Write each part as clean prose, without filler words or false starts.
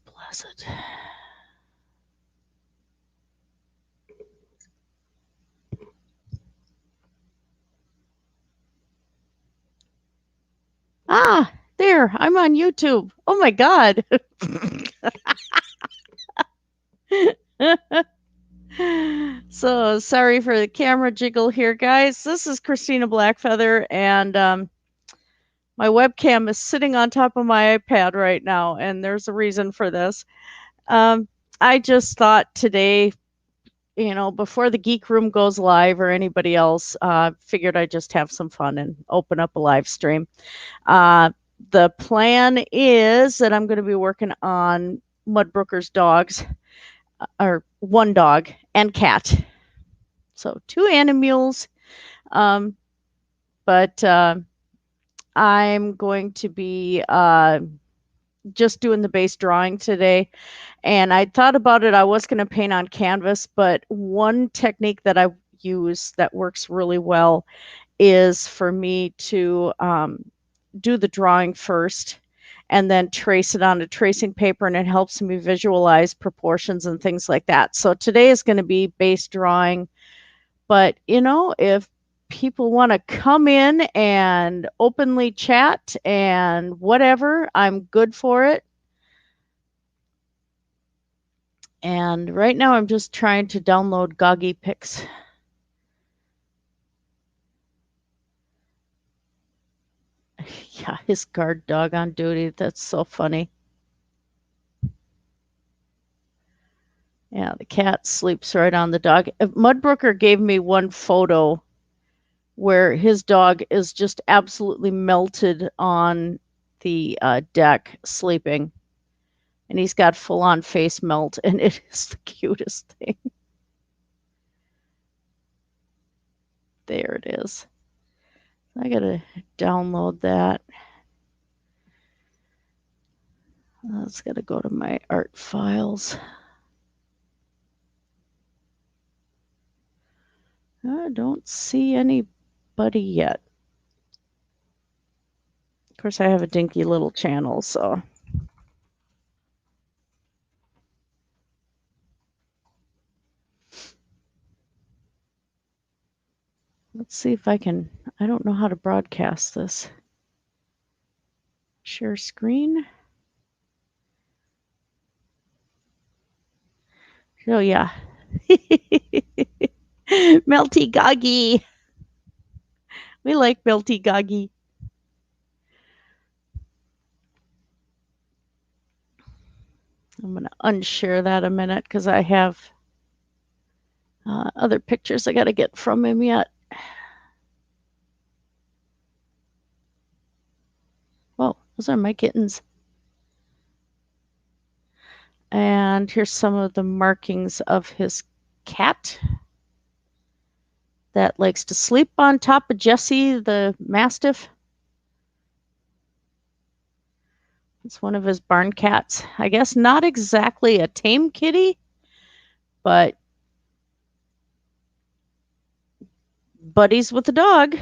Blessed. Ah, there. I'm on YouTube. Oh my God. So sorry for the camera jiggle here, guys. This is Christinablackfeather, and my webcam is sitting on top of my iPad right now, and there's a reason for this. I just thought today, before the Geek Room goes live or anybody else, figured I'd just have some fun and open up a live stream. The plan is that I'm going to be working on Mudbrooker's dogs, or one dog and cat. So 2 animals. But I'm going to be just doing the base drawing today. And I thought about it. I was going to paint on canvas, but one technique that I use that works really well is for me to do the drawing first and then trace it onto tracing paper, and it helps me visualize proportions and things like that. So today is going to be base drawing, but if people want to come in and openly chat and whatever, I'm good for it. And right now I'm just trying to download Goggy Pics. Yeah, his guard dog on duty. That's so funny. Yeah, the cat sleeps right on the dog. Mudbrooker gave me one photo where his dog is just absolutely melted on the deck sleeping. And he's got full-on face melt, and it is the cutest thing. There it is. I gotta download that. That's gotta go to my art files. I don't see anybody yet. Of course, I have a dinky little channel, so. Let's see if I can. I don't know how to broadcast this. Share screen. Oh, yeah. Melty Goggy. We like Melty Goggy. I'm going to unshare that a minute because I have other pictures I got to get from him yet. Oh, those are my kittens. And here's some of the markings of his cat that likes to sleep on top of Jessie, the Mastiff. It's one of his barn cats. I guess not exactly a tame kitty, but buddies with the dog.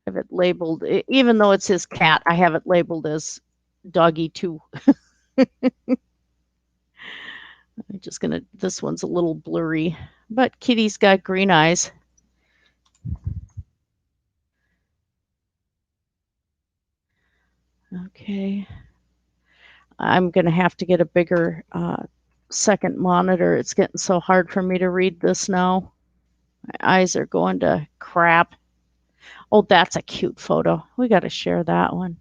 I have it labeled, even though it's his cat, I have it labeled as doggy too. I'm just gonna, this one's a little blurry, but Kitty's got green eyes. Okay. I'm gonna have to get a bigger second monitor. It's getting so hard for me to read this now. My eyes are going to crap. Oh, that's a cute photo. We got to share that one.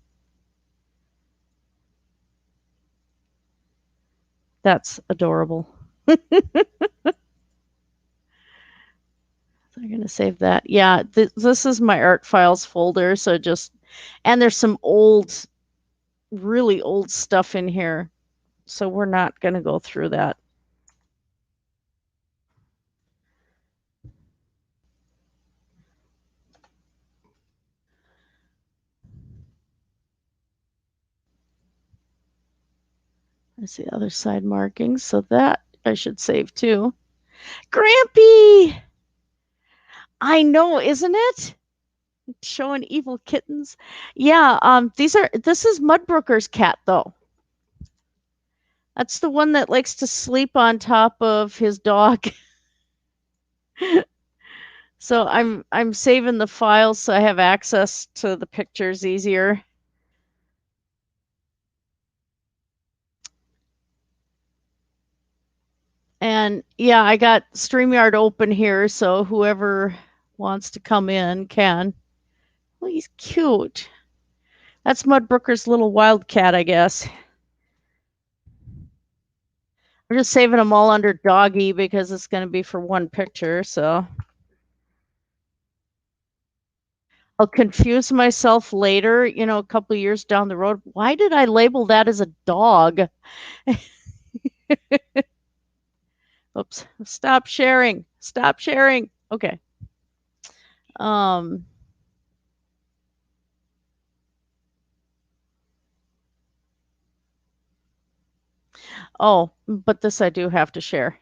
That's adorable. I'm going to save that. Yeah, this is my art files folder. So and there's some really old stuff in here. So we're not going to go through that. I see other side markings. So that I should save too. Grampy! I know, isn't it? Showing evil kittens. Yeah, this is Mudbrooker's cat though. That's the one that likes to sleep on top of his dog. So I'm saving the files so I have access to the pictures easier. And yeah, I got StreamYard open here, so whoever wants to come in can. Well, he's cute. That's Mudbrooker's little wildcat, I guess. I'm just saving them all under doggy because it's going to be for one picture, so I'll confuse myself later, a couple years down the road. Why did I label that as a dog? Oops. Stop sharing. Stop sharing. Okay. Um oh, but this I do have to share.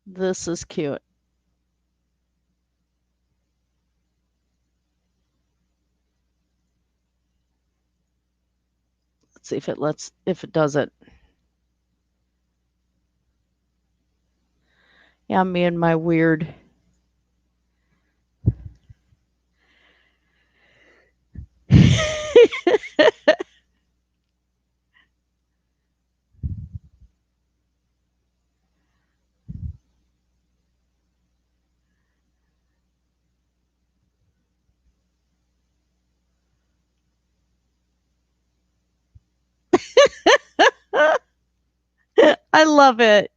This is cute. Let's see if it does it. Yeah, me and my weird. I love it.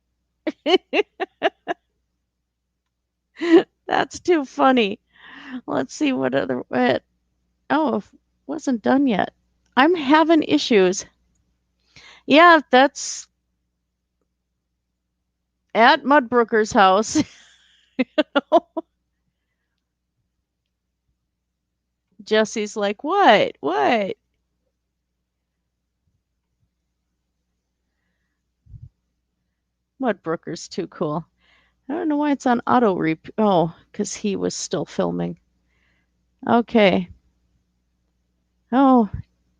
That's too funny. Let's see what other what. Oh, it wasn't done yet. I'm having issues. Yeah, that's at Mudbrooker's house. Jesse's like, "What? What?" Mudbrooker's too cool. I don't know why it's on auto rep. Oh, because he was still filming. Okay. Oh,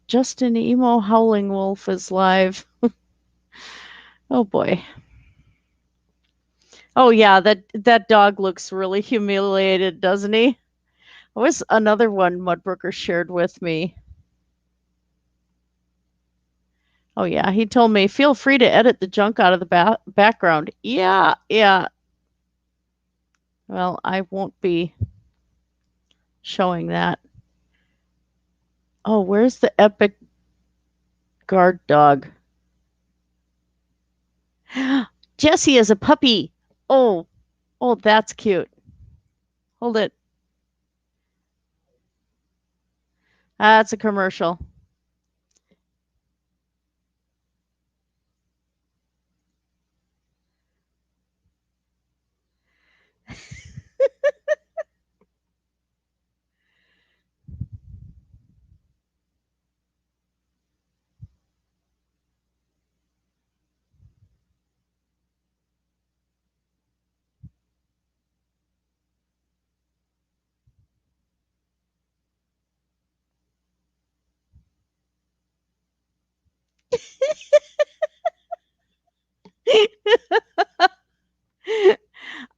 Justin Emo Howling Wolf is live. Oh boy. Oh yeah, that dog looks really humiliated, doesn't he? What was another one Mudbrooker shared with me? Oh yeah, he told me feel free to edit the junk out of the background. Yeah, yeah. Well, I won't be showing that. Oh, where's the epic guard dog? Jessie is a puppy. Oh, oh, that's cute. Hold it. That's a commercial.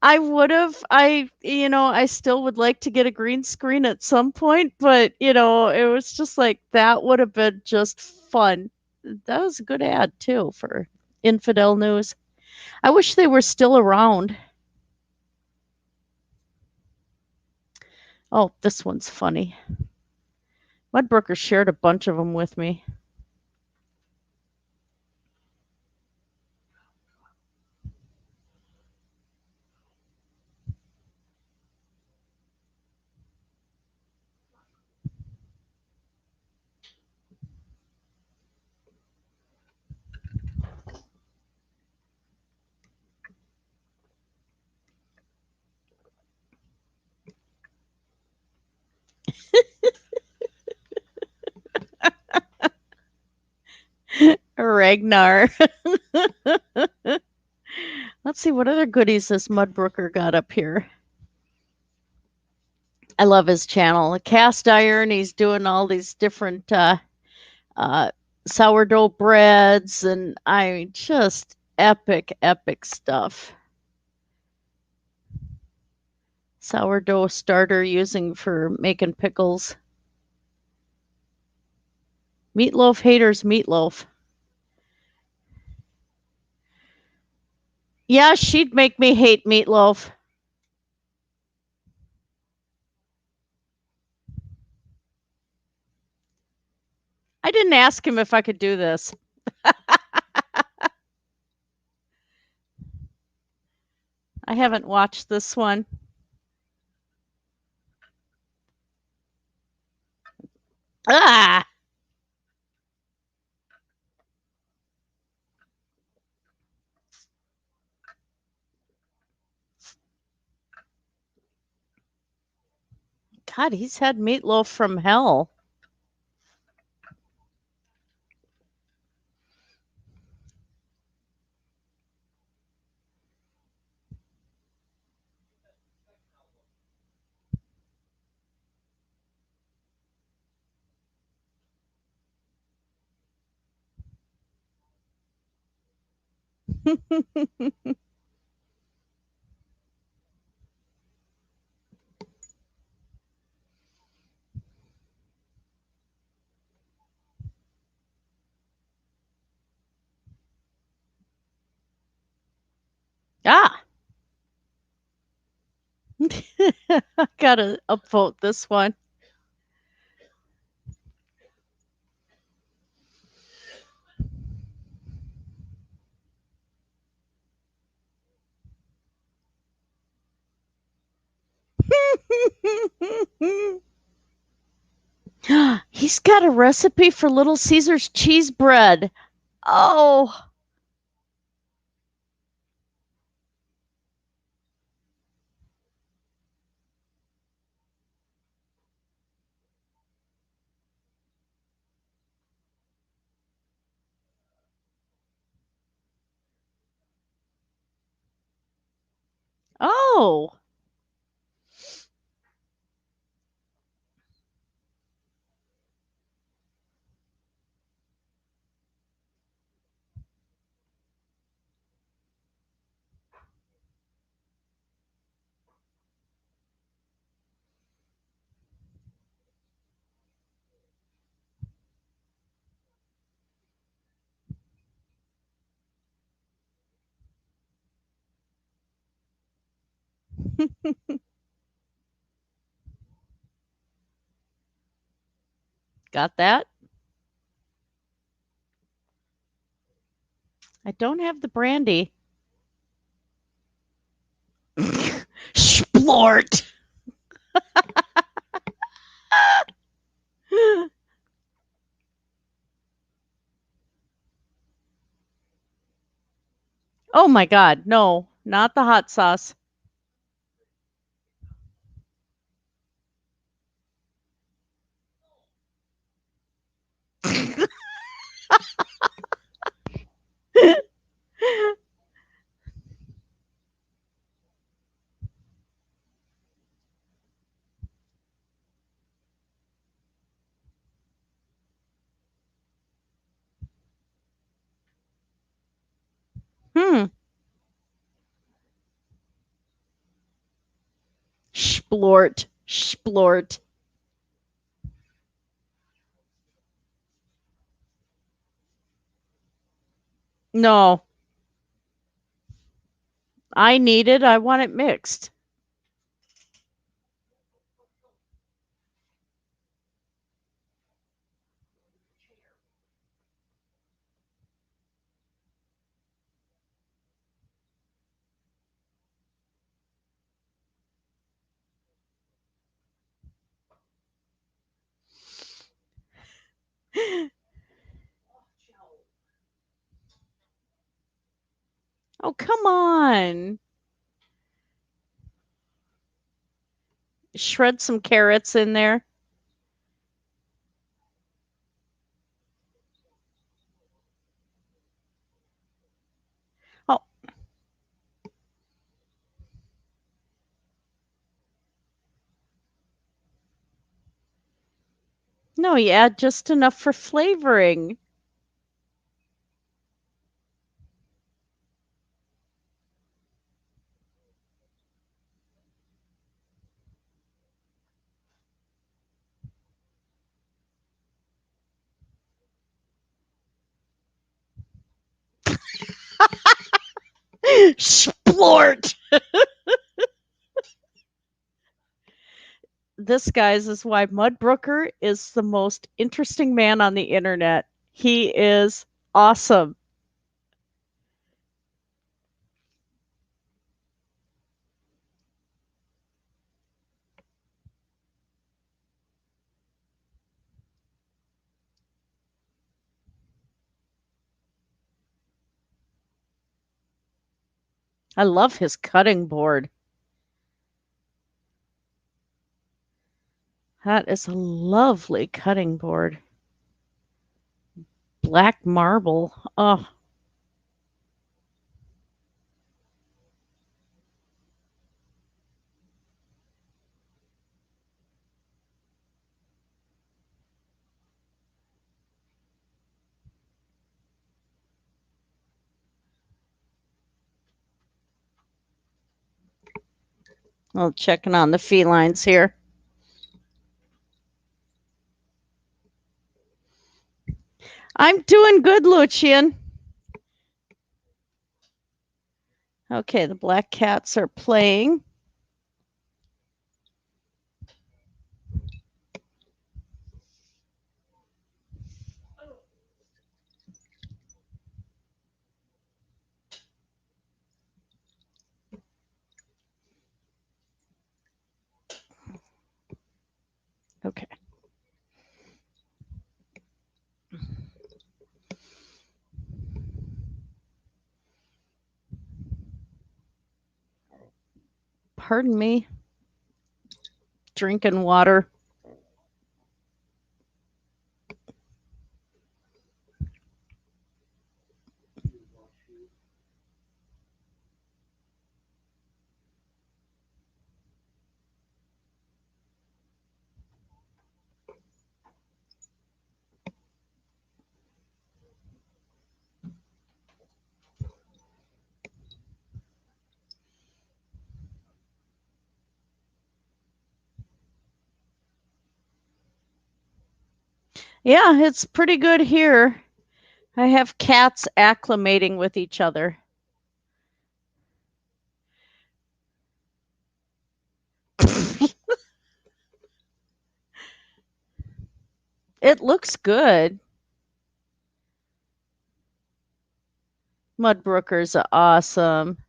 I would have. I still would like to get a green screen at some point, but it was just like that would have been just fun. That was a good ad too for Infidel News. I wish they were still around. Oh, this one's funny. Mudbrooker shared a bunch of them with me. Ragnar. Let's see what other goodies this Mudbrooker got up here. I love his channel. A cast iron. He's doing all these different uh, sourdough breads, and I just epic, epic stuff. Sourdough starter using for making pickles. Meatloaf haters meatloaf. Yeah, she'd make me hate meatloaf. I didn't ask him if I could do this. I haven't watched this one. Ah, God, he's had meatloaf from hell. Ah, I gotta upvote this one. He's got a recipe for Little Caesar's cheese bread. Oh, oh. Got that? I don't have the brandy. Splort. Oh my God, no, not the hot sauce. Hmm. Splort. Splort. No, I need it. I want it mixed. Oh, come on. Shred some carrots in there. Oh, No, you add just enough for flavoring. Splort! This, guys, is why Mudbrooker is the most interesting man on the internet. He is awesome. I love his cutting board. That is a lovely cutting board. Black marble. Oh, well, checking on the felines here. I'm doing good, Lucian. Okay, the black cats are playing. Okay. Pardon me. Drinking water. Yeah, it's pretty good here. I have cats acclimating with each other. It looks good. Mudbrooker's awesome.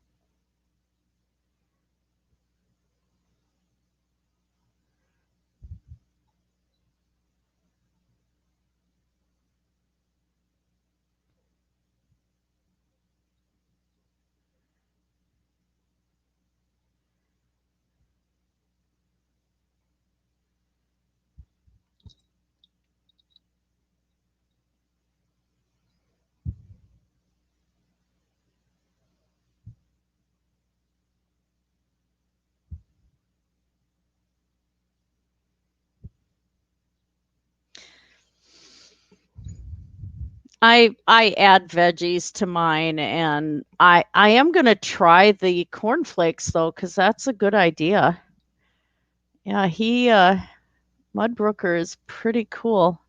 I add veggies to mine, and I am gonna try the cornflakes though, because that's a good idea. Yeah, he Mudbrooker is pretty cool.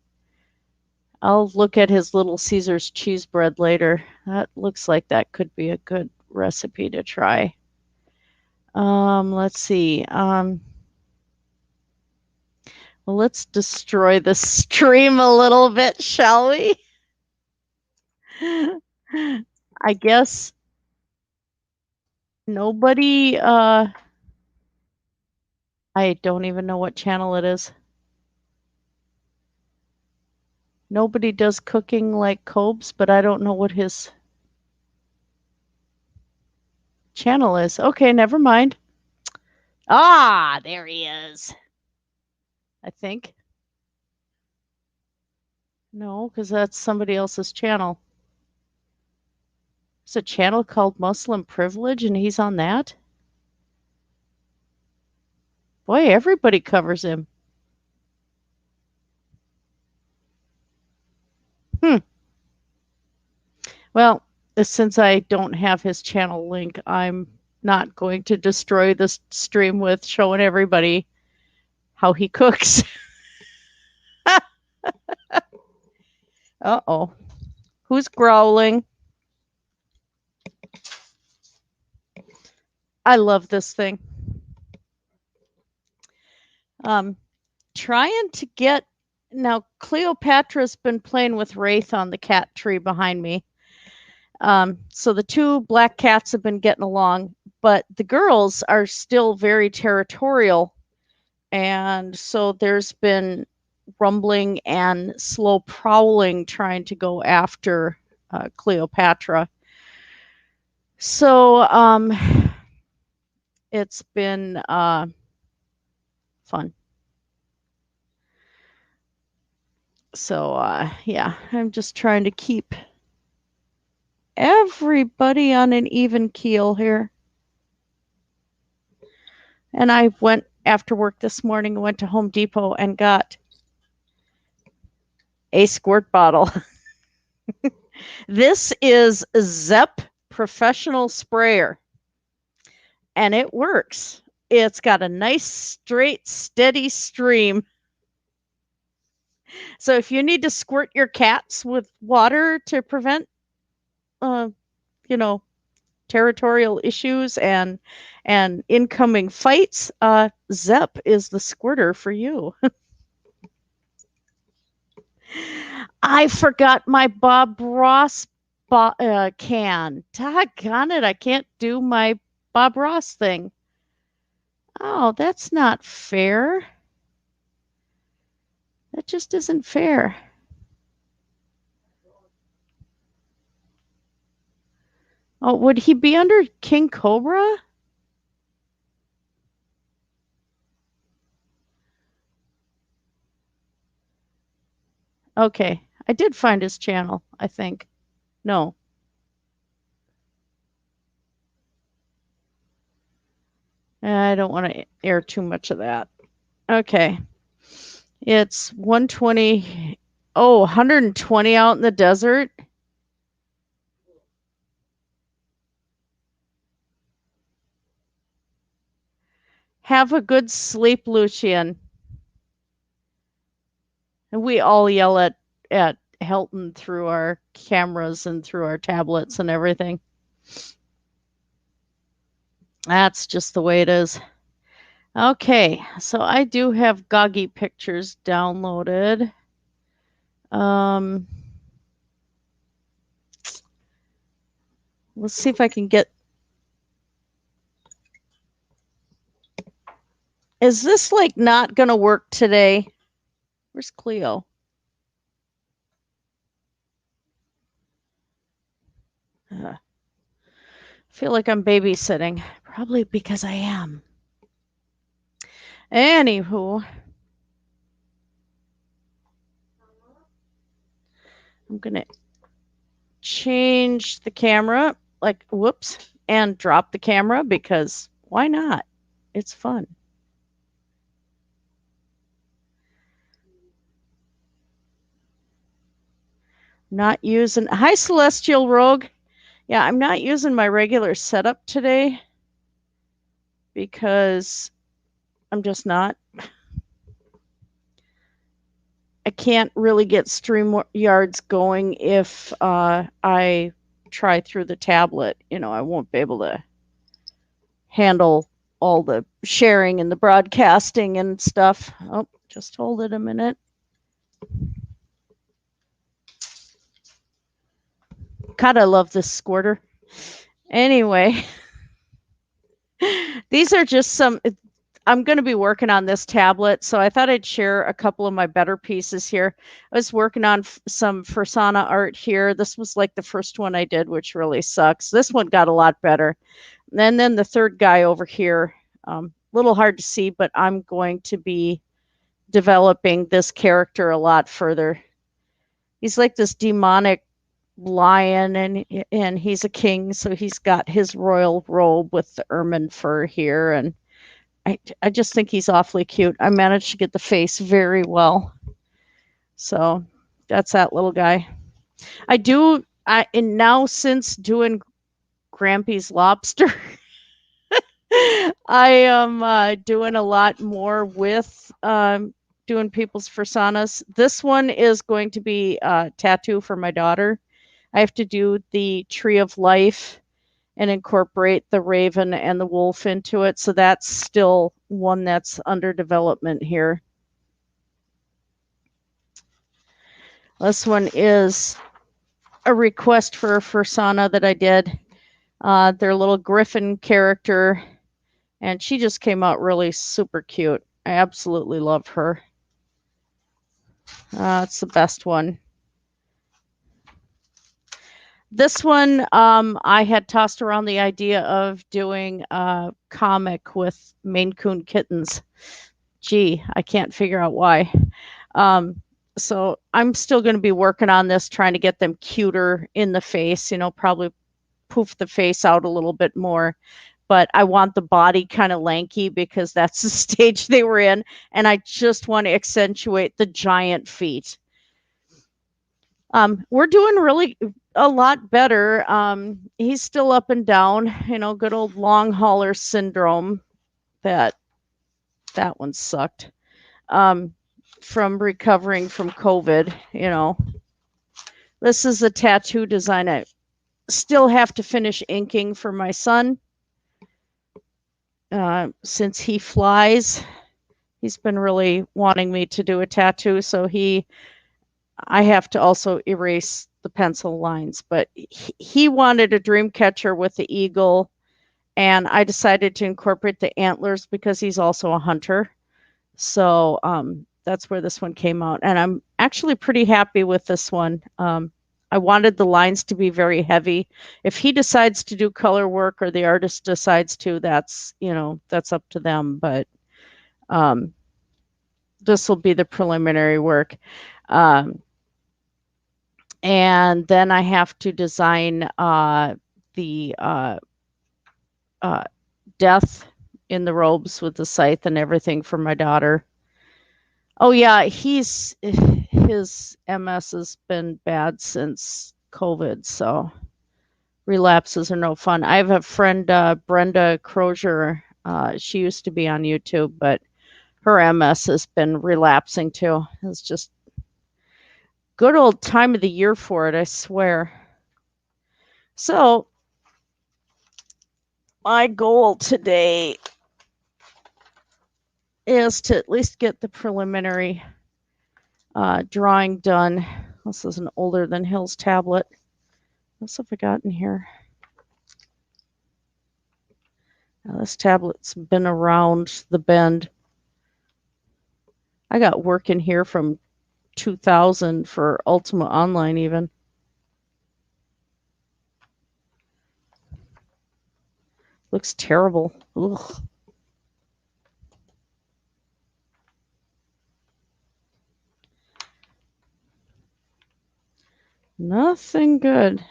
I'll look at his little Caesar's cheese bread later. That looks like that could be a good recipe to try. Let's see. Well, let's destroy the stream a little bit, shall we? I guess nobody I don't even know what channel it is. Nobody does cooking like Cobes, but I don't know what his channel is. Okay, never mind. Ah, there he is. I think. No, because that's somebody else's channel. It's a channel called Muslim Privilege, and he's on that? Boy, everybody covers him. Well, since I don't have his channel link, I'm not going to destroy this stream with showing everybody how he cooks. Uh-oh. Who's growling? I love this thing. Trying to get... Now, Cleopatra's been playing with Wraith on the cat tree behind me. So the two black cats have been getting along, but the girls are still very territorial. And so there's been rumbling and slow prowling trying to go after Cleopatra. So it's been fun. So yeah, I'm just trying to keep everybody on an even keel here. And I went after work this morning, went to Home Depot and got a squirt bottle. This is Zepp Professional Sprayer, and it works. It's got a nice, straight, steady stream. So if you need to squirt your cats with water to prevent, territorial issues and incoming fights, Zepp is the squirter for you. I forgot my Bob Ross can. Doggone it, I can't do my Bob Ross thing. Oh, that's not fair. That just isn't fair. Oh, would he be under King Cobra? Okay, I did find his channel, I think. No. I don't want to air too much of that. Okay. It's 120. Oh, 120 out in the desert. Have a good sleep, Lucian. And we all yell at Helton through our cameras and through our tablets and everything. That's just the way it is. Okay, so I do have Goggy pictures downloaded. Let's see if I can get... Is this like not gonna work today? Where's Cleo? I feel like I'm babysitting. Probably because I am. Anywho, I'm gonna change the camera, like, whoops, and drop the camera because why not? It's fun. Not using... Hi, Celestial Rogue. Yeah, I'm not using my regular setup today because I'm just not. I can't really get StreamYards going if I try through the tablet. I won't be able to handle all the sharing and the broadcasting and stuff. Oh, just hold it a minute. God, I love this squirter. Anyway, these are just some... I'm going to be working on this tablet, so I thought I'd share a couple of my better pieces here. I was working on some Fursana art here. This was like the first one I did, which really sucks. This one got a lot better. And then the third guy over here, a little hard to see, but I'm going to be developing this character a lot further. He's like this demonic lion, and he's a king, so he's got his royal robe with the ermine fur here, and I just think he's awfully cute. I managed to get the face very well. So that's that little guy. And now since doing Grampy's Lobster, I am doing a lot more with doing people's personas. This one is going to be a tattoo for my daughter. I have to do the Tree of Life and incorporate the raven and the wolf into it. So that's still one that's under development here. This one is a request for a persona that I did. Their little griffin character, and she just came out really super cute. I absolutely love her. It's the best one. This one, I had tossed around the idea of doing a comic with Maine Coon kittens. Gee, I can't figure out why. So I'm still going to be working on this, trying to get them cuter in the face, probably poof the face out a little bit more. But I want the body kind of lanky because that's the stage they were in. And I just want to accentuate the giant feet. We're doing really a lot better. He's still up and down, good old long hauler syndrome. That one sucked. From recovering from COVID, This is a tattoo design I still have to finish inking for my son. Since he flies, he's been really wanting me to do a tattoo, so I have to also erase the pencil lines, but he wanted a dream catcher with the eagle, and I decided to incorporate the antlers because he's also a hunter. So that's where this one came out, and I'm actually pretty happy with this one. I wanted the lines to be very heavy. If he decides to do color work or the artist decides to, that's up to them, but this will be the preliminary work. And then I have to design the death in the robes with the scythe and everything for my daughter. Oh yeah, his MS has been bad since COVID, so relapses are no fun. I have a friend, Brenda Crozier. She used to be on YouTube, but her MS has been relapsing too. It's just good old time of the year for it, I swear. So my goal today is to at least get the preliminary drawing done. This is an older than Hill's tablet. What have I got in here? Now, this tablet's been around the bend. I got work in here from 2000 for Ultima Online even. Looks terrible. Ugh. Nothing good.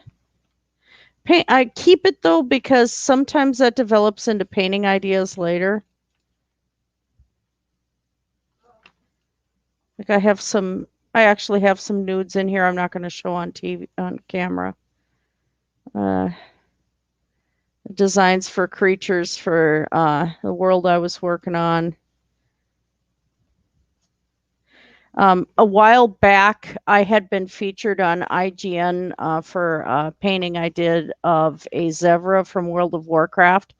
I keep it though because sometimes that develops into painting ideas later. Like I actually have some nudes in here I'm not going to show on TV on camera. Designs for creatures for the world I was working on. A while back, I had been featured on IGN for a painting I did of a zebra from World of Warcraft.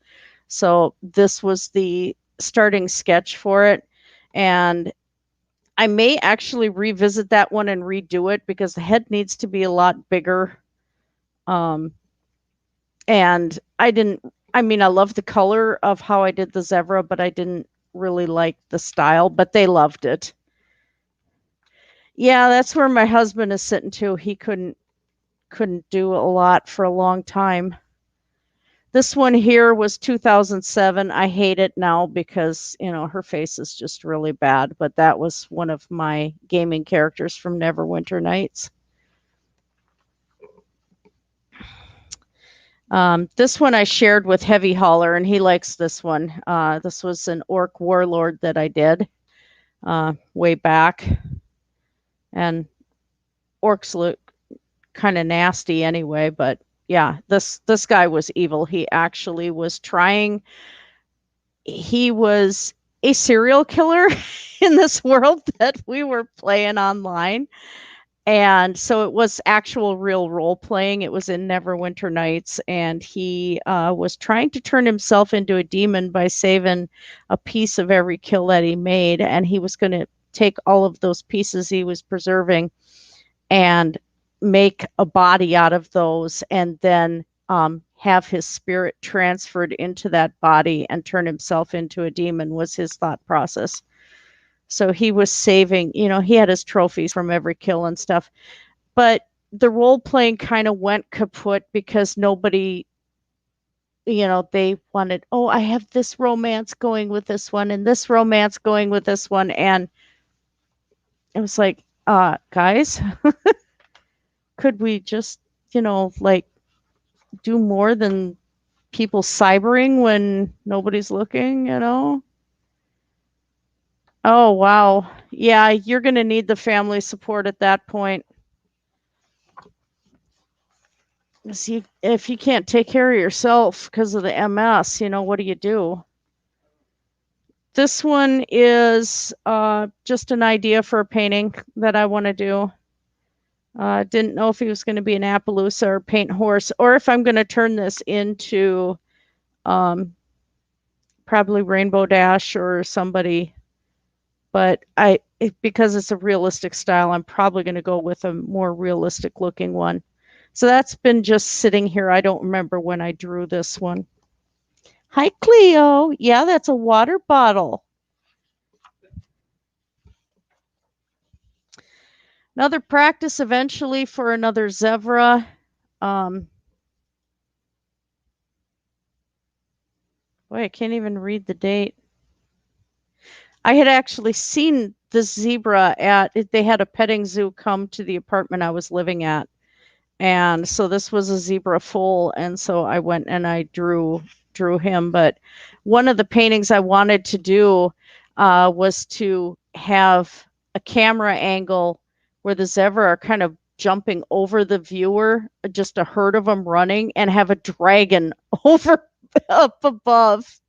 So this was the starting sketch for it. And I may actually revisit that one and redo it because the head needs to be a lot bigger. And I love the color of how I did the zebra, but I didn't really like the style, but they loved it. Yeah, that's where my husband is sitting too. He couldn't do a lot for a long time. This one here was 2007. I hate it now because, her face is just really bad, but that was one of my gaming characters from Neverwinter Nights. This one I shared with Heavy Hauler, and he likes this one. This was an orc warlord that I did way back. And orcs look kind of nasty anyway, but yeah, this guy was evil. He actually was trying he was a serial killer in this world that we were playing online. And so it was actual real role playing. It was in Neverwinter Nights, and he was trying to turn himself into a demon by saving a piece of every kill that he made. And he was going to take all of those pieces he was preserving and make a body out of those, and then have his spirit transferred into that body and turn himself into a demon was his thought process. So he was saving, he had his trophies from every kill and stuff. But the role playing kind of went kaput because nobody, they wanted, oh, I have this romance going with this one and this romance going with this one. And it was like, guys, could we just, like do more than people cybering when nobody's looking? Oh, wow. Yeah, you're going to need the family support at that point. See, if you can't take care of yourself because of the MS, what do you do? This one is just an idea for a painting that I want to do. Didn't know if he was going to be an Appaloosa or paint horse, or if I'm going to turn this into probably Rainbow Dash or somebody. But because it's a realistic style, I'm probably going to go with a more realistic looking one. So that's been just sitting here. I don't remember when I drew this one. Hi, Cleo. Yeah, that's a water bottle. Another practice eventually for another zebra. Boy, I can't even read the date. I had actually seen this zebra they had a petting zoo come to the apartment I was living at. And so this was a zebra foal. And so I went and I drew him. But one of the paintings I wanted to do was to have a camera angle where the zebra are kind of jumping over the viewer, just a herd of them running, and have a dragon over up above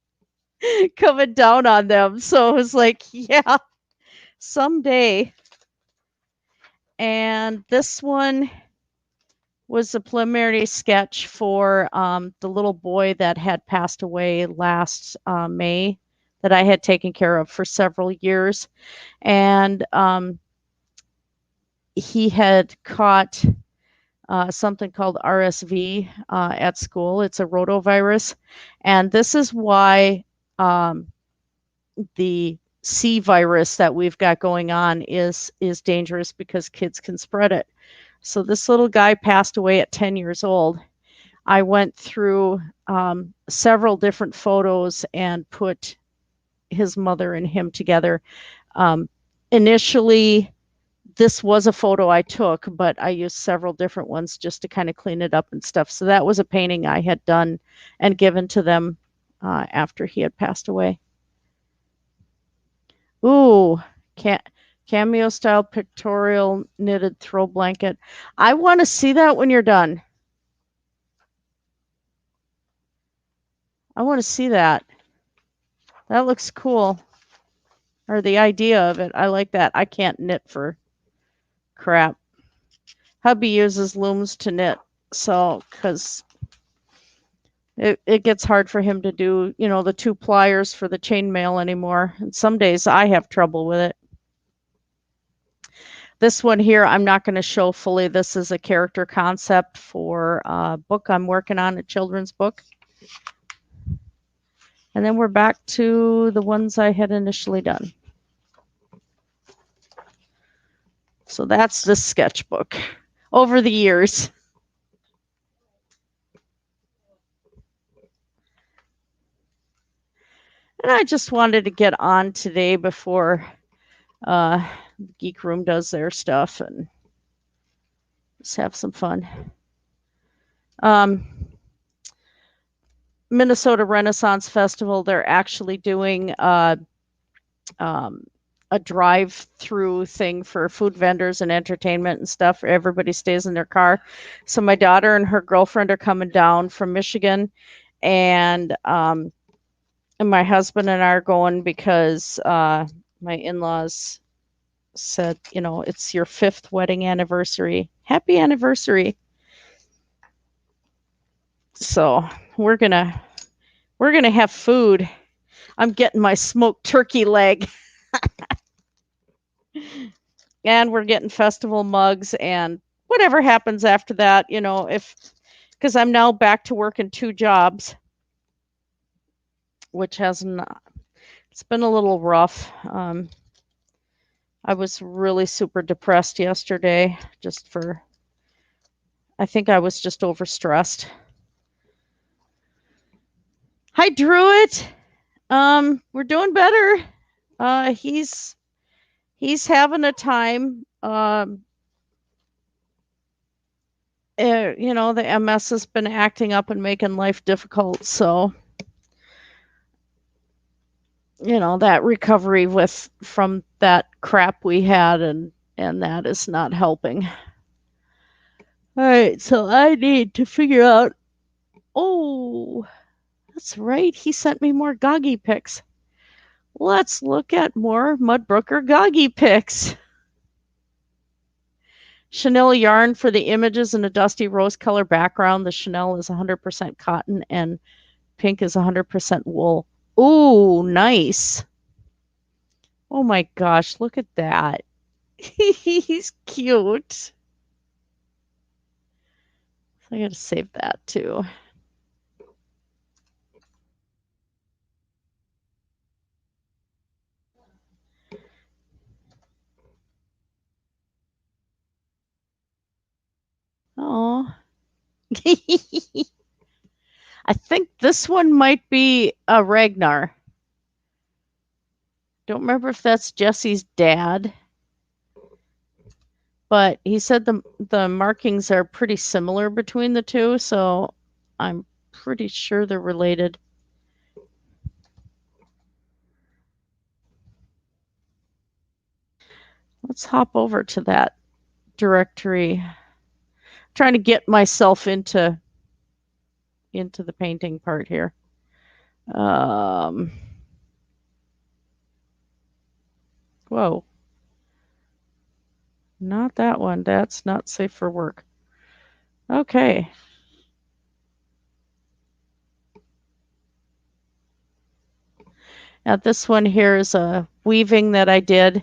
coming down on them. So it was like, yeah, someday. And this one was a preliminary sketch for the little boy that had passed away last May that I had taken care of for several years. And he had caught something called RSV at school. It's a rotavirus. And this is why the C virus that we've got going on is dangerous, because kids can spread it. So this little guy passed away at 10 years old. I went through several different photos and put his mother and him together. Initially, this was a photo I took, but I used several different ones just to kind of clean it up and stuff. So that was a painting I had done and given to them after he had passed away. Ooh, cameo style pictorial knitted throw blanket. I want to see that when you're done. I want to see that. That looks cool. Or the idea of it. I like that. I can't knit for crap. Hubby uses looms to knit, so because it gets hard for him to do, the 2 pliers for the chainmail anymore. And some days I have trouble with it. This one here, I'm not going to show fully. This is a character concept for a book I'm working on, a children's book. And then we're back to the ones I had initially done. So that's the sketchbook over the years. And I just wanted to get on today before Geek Room does their stuff and just have some fun. Minnesota Renaissance Festival, they're actually doing a drive-through thing for food vendors and entertainment and stuff. Everybody stays in their car. So my daughter and her girlfriend are coming down from Michigan, and my husband and I are going because my in-laws said, it's your 5th wedding anniversary. Happy anniversary. So we're gonna have food. I'm getting my smoked turkey leg. And we're getting festival mugs, and whatever happens after that, because I'm now back to working 2 jobs, which it's been a little rough. I was really super depressed yesterday, I think I was just overstressed. Hi, Druid. We're doing better. He's having a time. The MS has been acting up and making life difficult. So, that recovery from that crap we had, and that is not helping. All right, so I need to figure out. Oh, that's right. He sent me more Goggy pics. Let's look at more Mudbrooker Goggy pics. Chenille yarn for the images in a dusty rose color background. The chenille is 100% cotton and pink is 100% wool. Ooh, nice. Oh my gosh, look at that. He's cute. I gotta save that too. Oh. I think this one might be a Ragnar. Don't remember if that's Jesse's dad, but he said the markings are pretty similar between the two, so I'm pretty sure they're related. Let's hop over to that directory. I'm trying to get myself into the painting part here. Whoa. Not that one. That's not safe for work. Okay. Now this one here is a weaving that I did.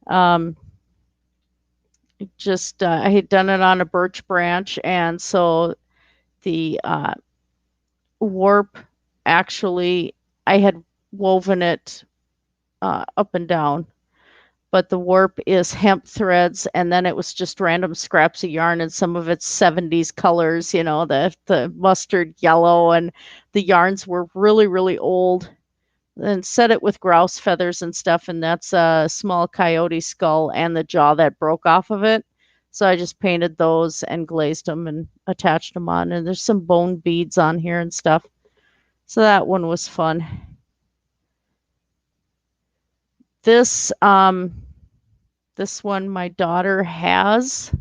I had done it on a birch branch, and so the warp, actually, I had woven it up and down, but the warp is hemp threads, and then it was just random scraps of yarn, and some of it's 70s colors, the mustard yellow, and the yarns were really, really old. And set it with grouse feathers and stuff, and that's a small coyote skull and the jaw that broke off of it. So I just painted those and glazed them and attached them on, and there's some bone beads on here and stuff. So that one was fun. This one my daughter has.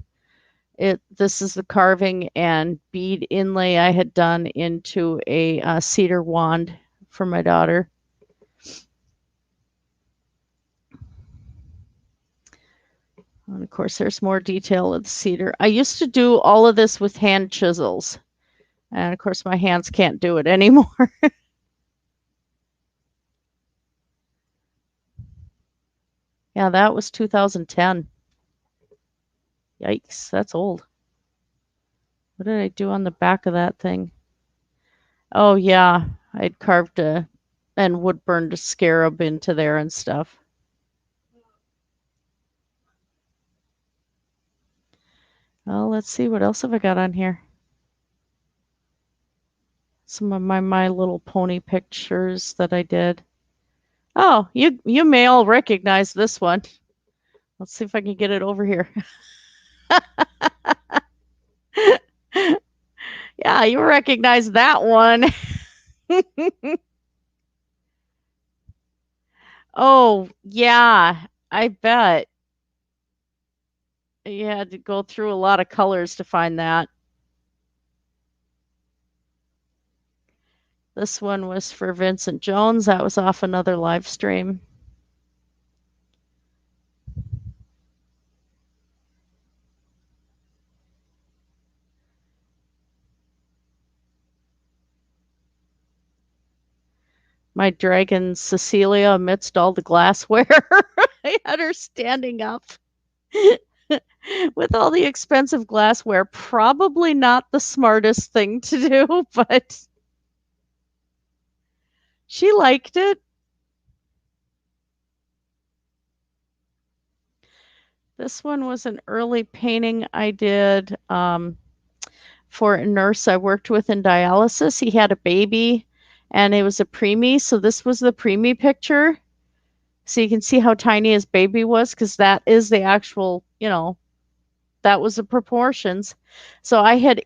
This is the carving and bead inlay I had done into a cedar wand for my daughter. And of course, there's more detail of the cedar. I used to do all of this with hand chisels. And of course, my hands can't do it anymore. Yeah, that was 2010. Yikes, that's old. What did I do on the back of that thing? Oh, yeah, I'd carved and wood burned a scarab into there and stuff. Well, let's see, what else have I got on here? Some of my Little Pony pictures that I did. Oh, you may all recognize this one. Let's see if I can get it over here. Yeah, you recognize that one. Oh, yeah, I bet. You had to go through a lot of colors to find that. This one was for Vincent Jones. That was off another live stream. My dragon Cecilia amidst all the glassware. I had her standing up with all the expensive glassware. Probably not the smartest thing to do, but she liked it. This one was an early painting I did for a nurse I worked with in dialysis. He had a baby and it was a preemie. So this was the preemie picture. So you can see how tiny his baby was because that is the actual, that was the proportions. So I had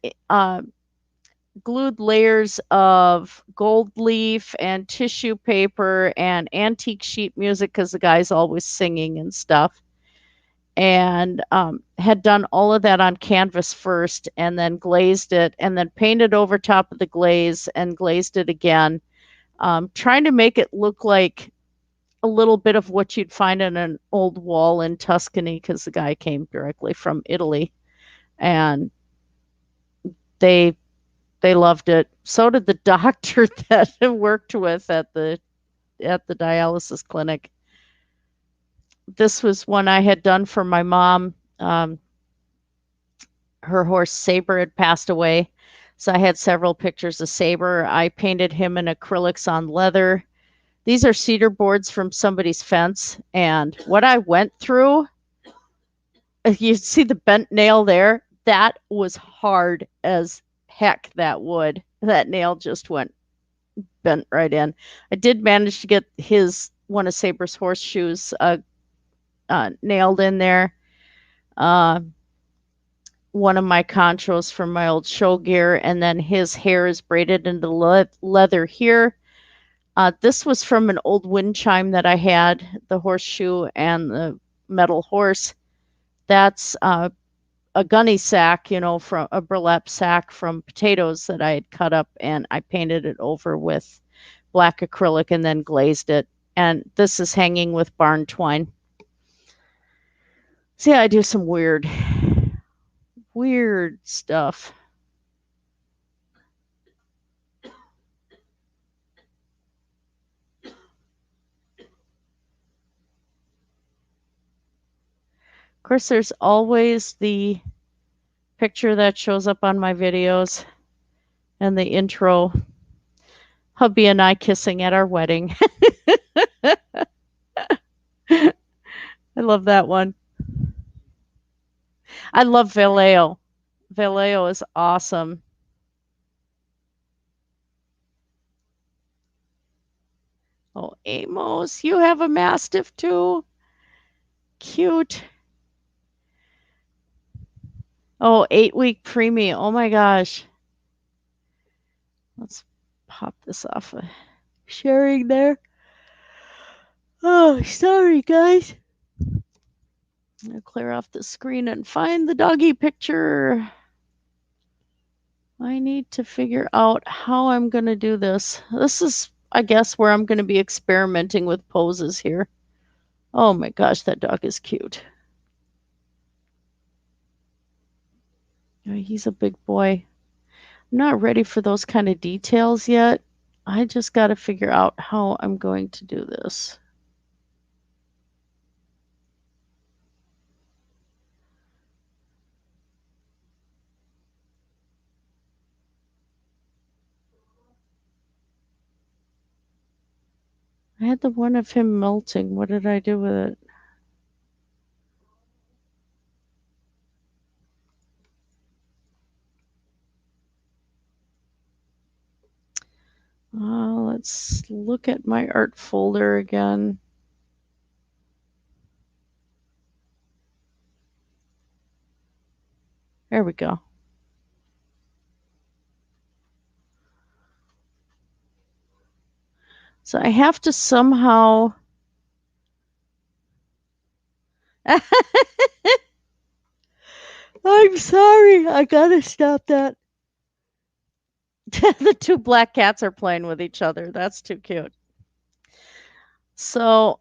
glued layers of gold leaf and tissue paper and antique sheet music because the guy's always singing and stuff. And had done all of that on canvas first and then glazed it and then painted over top of the glaze and glazed it again, trying to make it look like a little bit of what you'd find in an old wall in Tuscany because the guy came directly from Italy and they they loved it. So did the doctor that I worked with at the dialysis clinic. This was one I had done for my mom. Her horse Saber had passed away. So I had several pictures of Saber. I painted him in acrylics on leather. These are cedar boards from somebody's fence. And what I went through, you see the bent nail there? That was hard as heck, that wood. That nail just went bent right in. I did manage to get one of Saber's horseshoes nailed in there. Uh, one of my conchos from my old show gear, and then his hair is braided into leather here. This was from an old wind chime that I had, the horseshoe and the metal horse. That's a gunny sack, from a burlap sack from potatoes that I had cut up, and I painted it over with black acrylic and then glazed it. And this is hanging with barn twine. See, I do some weird stuff. Of course, there's always the picture that shows up on my videos and the intro. Hubby and I kissing at our wedding. I love that one. I love Vallejo. Vallejo is awesome. Oh, Amos, you have a Mastiff too? Cute. Oh, 8-week preemie. Oh my gosh. Let's pop this off of sharing there. Oh, sorry, guys. I'll clear off the screen and find the doggy picture. I need to figure out how I'm going to do this. This is, I guess, where I'm going to be experimenting with poses here. Oh my gosh, that dog is cute. Oh, he's a big boy. I'm not ready for those kind of details yet. I just got to figure out how I'm going to do this. I had the one of him melting. What did I do with it? Let's look at my art folder again. There we go. So I have to somehow I'm sorry. I gotta stop that. The two black cats are playing with each other. That's too cute. So,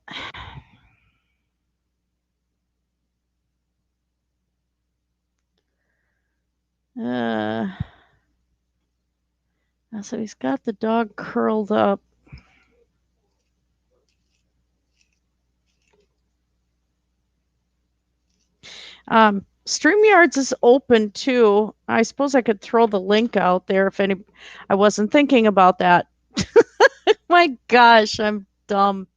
uh, so he's got the dog curled up. StreamYards is open too. I suppose I could throw the link out there if any. I wasn't thinking about that. My gosh, I'm dumb.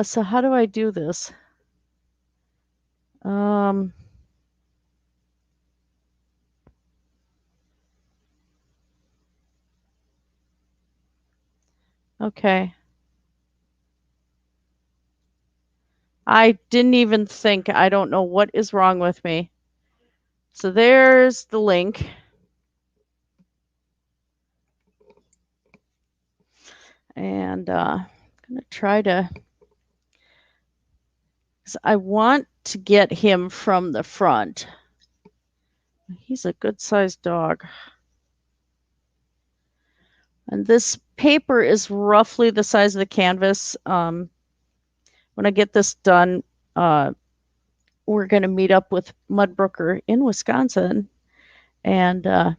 So how do I do this? Um, okay. I didn't even think. I don't know what is wrong with me. So there's the link. And I'm going to try to. I want to get him from the front. He's a good sized dog. And this paper is roughly the size of the canvas. When I get this done, we're going to meet up with Mudbrooker in Wisconsin, and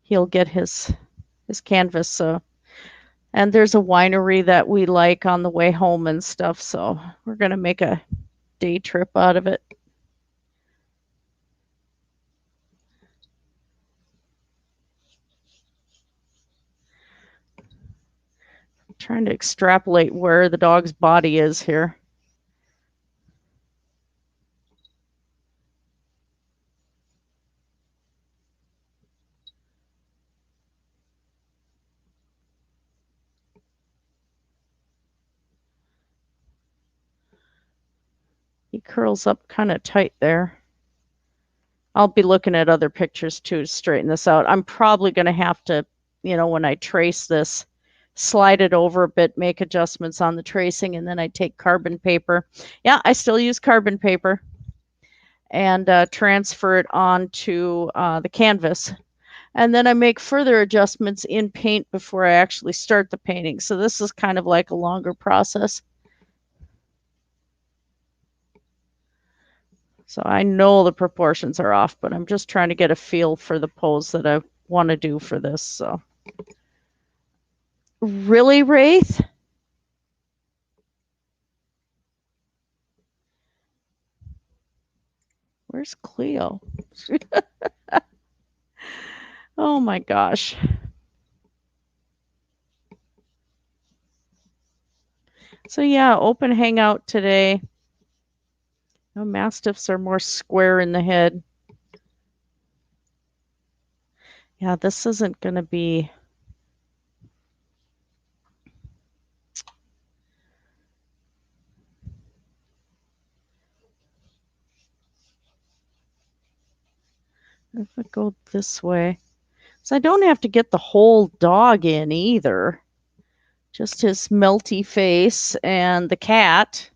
he'll get his canvas. So, and there's a winery that we like on the way home and stuff. So we're going to make a day trip out of it. I'm trying to extrapolate where the dog's body is here. He curls up kind of tight there. I'll be looking at other pictures too to straighten this out. I'm probably going to have to, when I trace this, slide it over a bit, make adjustments on the tracing, and then I take carbon paper. Yeah, I still use carbon paper and transfer it onto the canvas. And then I make further adjustments in paint before I actually start the painting. So this is kind of like a longer process. So I know the proportions are off, but I'm just trying to get a feel for the pose that I want to do for this. So really, Wraith? Where's Cleo? Oh my gosh. So yeah, open Hangout today. No, Mastiffs are more square in the head. Yeah, this isn't going to be. If I go this way. So I don't have to get the whole dog in either. Just his melty face and the cat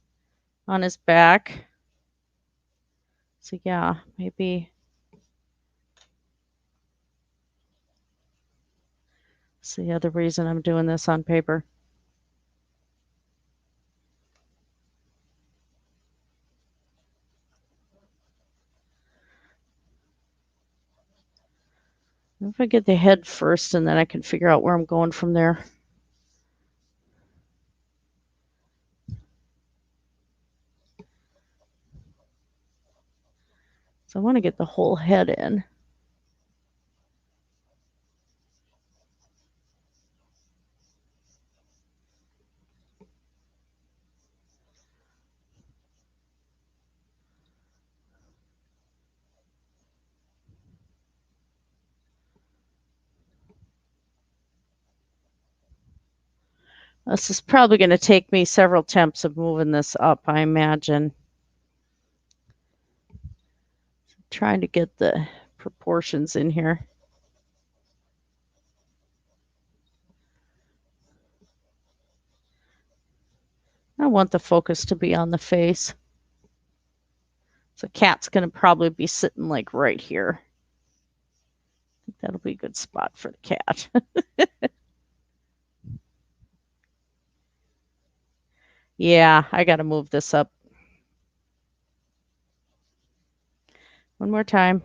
on his back. So yeah, maybe. That's the other reason I'm doing this on paper. If I get the head first, and then I can figure out where I'm going from there. So I want to get the whole head in. This is probably going to take me several attempts of moving this up, I imagine. Trying to get the proportions in here. I want the focus to be on the face. So cat's going to probably be sitting like right here. I think that'll be a good spot for the cat. Yeah, I got to move this up. One more time.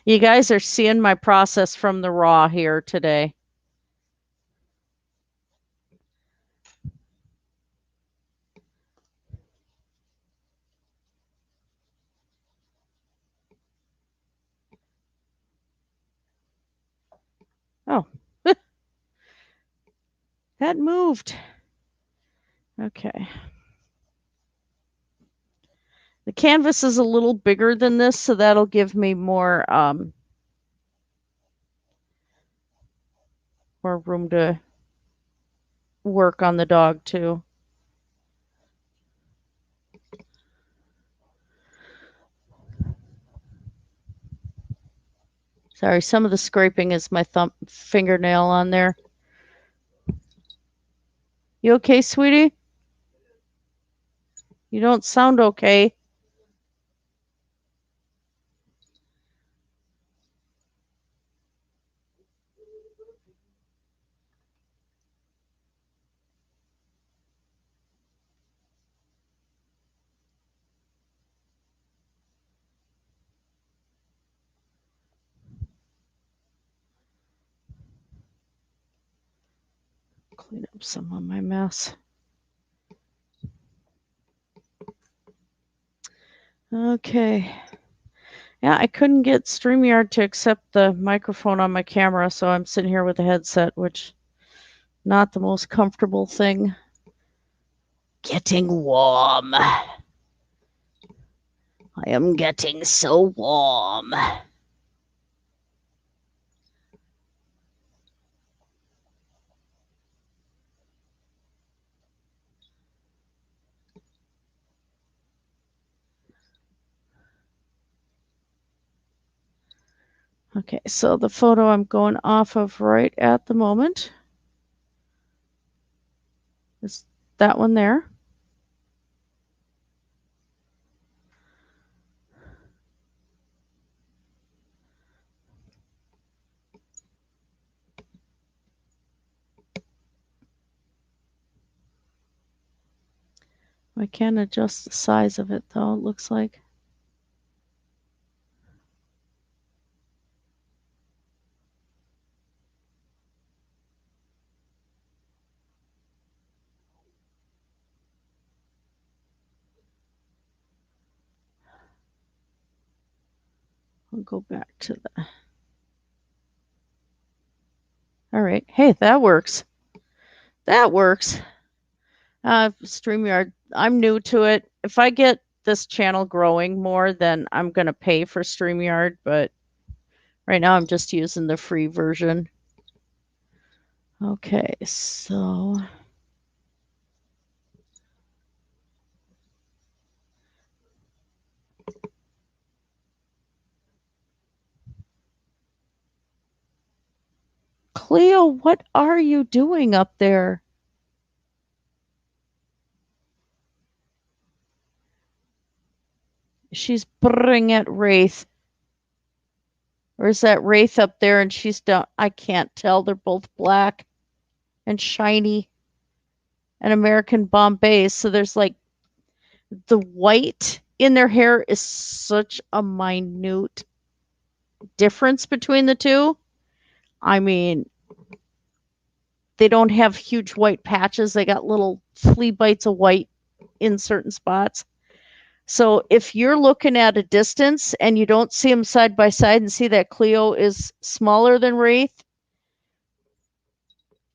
You guys are seeing my process from the raw here today. Oh, that moved. Okay. The canvas is a little bigger than this, so that'll give me more room to work on the dog too. Sorry, some of the scraping is my fingernail on there. You okay, sweetie? You don't sound okay. Clean up some of my mess. Okay. Yeah, I couldn't get StreamYard to accept the microphone on my camera, so I'm sitting here with a headset, which not the most comfortable thing. Getting warm. I am getting so warm. Okay, so the photo I'm going off of right at the moment is that one there. I can adjust the size of it though, it looks like. I'll go back to the. All right. Hey, that works. That works. StreamYard, I'm new to it. If I get this channel growing more, then I'm going to pay for StreamYard, but right now I'm just using the free version. Okay, so. Cleo, what are you doing up there? She's brring at Wraith. Or is that Wraith up there and she's down? I can't tell. They're both black and shiny and American Bombay. So there's like the white in their hair is such a minute difference between the two. I mean, they don't have huge white patches. They got little flea bites of white in certain spots. So if you're looking at a distance and you don't see them side by side and see that Cleo is smaller than Wraith,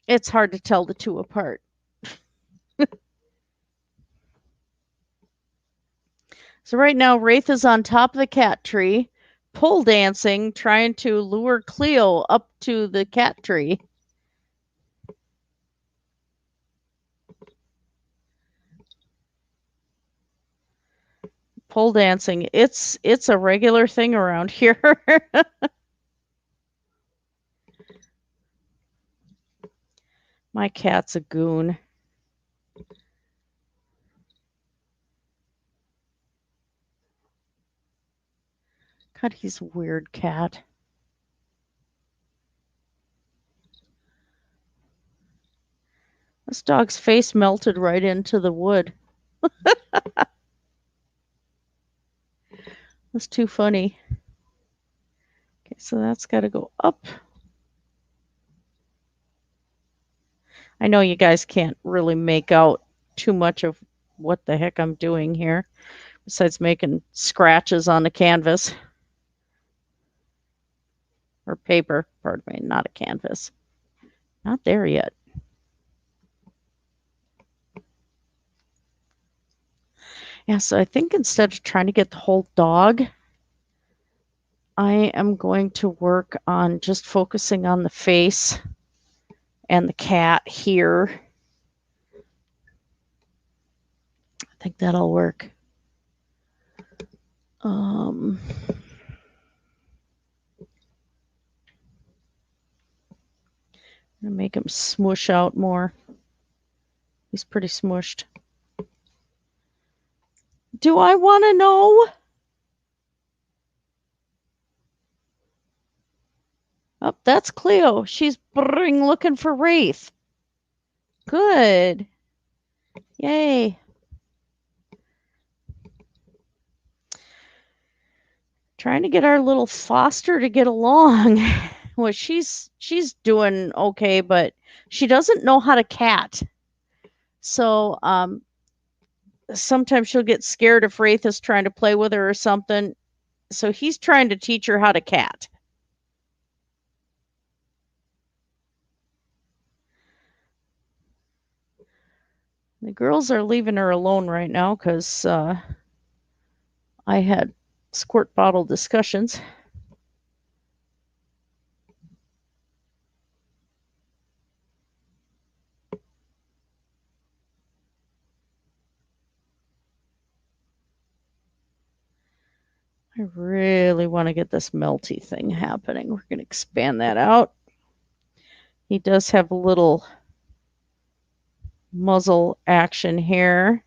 it's hard to tell the two apart. So right now, Wraith is on top of the cat tree, pole dancing, trying to lure Cleo up to the cat tree. Pole dancing, it's a regular thing around here. My cat's a goon. God, he's a weird cat. This dog's face melted right into the wood. That's too funny. Okay, so that's got to go up. I know you guys can't really make out too much of what the heck I'm doing here, besides making scratches on the canvas. Or paper, pardon me, not a canvas. Not there yet. Yeah, so I think instead of trying to get the whole dog, I am going to work on just focusing on the face and the cat here. I think that'll work. I'm gonna make him smush out more. He's pretty smushed. Do I want to know? Oh, that's Cleo. She's looking for Wraith. Good. Yay. Trying to get our little Foster to get along. Well, she's doing okay, but she doesn't know how to cat. So sometimes she'll get scared if Wraith is trying to play with her or something. So he's trying to teach her how to cat. The girls are leaving her alone right now because I had squirt bottle discussions. I really want to get this melty thing happening. We're going to expand that out. He does have a little muzzle action here.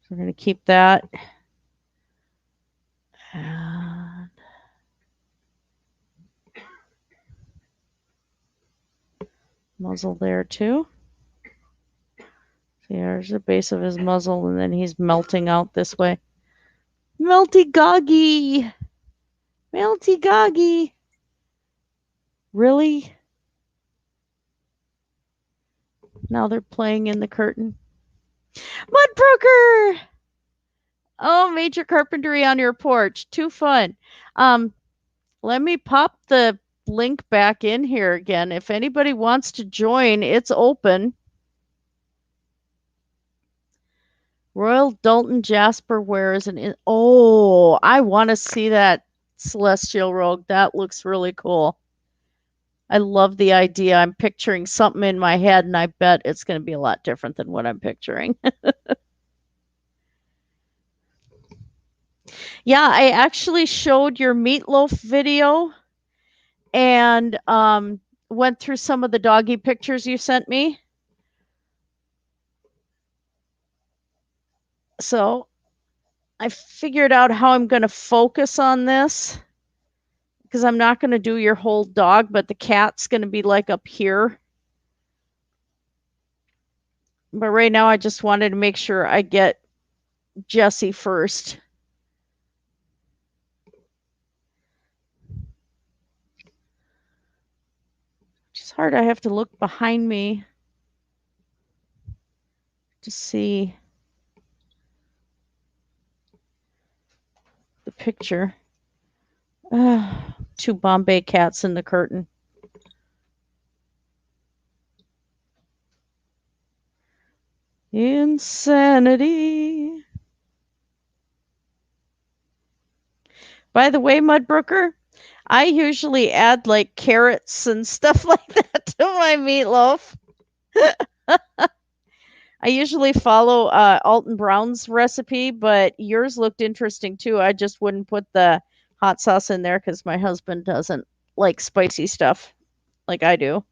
So we're going to keep that. And muzzle there too. See, there's the base of his muzzle, and then he's melting out this way. Melty Goggy! Melty Goggy! Really? Now they're playing in the curtain. Mudbrooker! Oh, major carpentry on your porch. Too fun. Let me pop the link back in here again. If anybody wants to join, it's open. Royal Dalton Jasper wears an... Oh, I want to see that Celestial Rogue. That looks really cool. I love the idea. I'm picturing something in my head, and I bet it's going to be a lot different than what I'm picturing. Yeah, I actually showed your meatloaf video and went through some of the doggy pictures you sent me. So I figured out how I'm going to focus on this, because I'm not going to do your whole dog, but the cat's going to be like up here. But right now I just wanted to make sure I get Jessie first. It's hard. I have to look behind me to see the picture. Two Bombay cats in the curtain. Insanity. By the way, Mudbrooker, I usually add like carrots and stuff like that to my meatloaf. I usually follow Alton Brown's recipe, but yours looked interesting too. I just wouldn't put the hot sauce in there because my husband doesn't like spicy stuff like I do.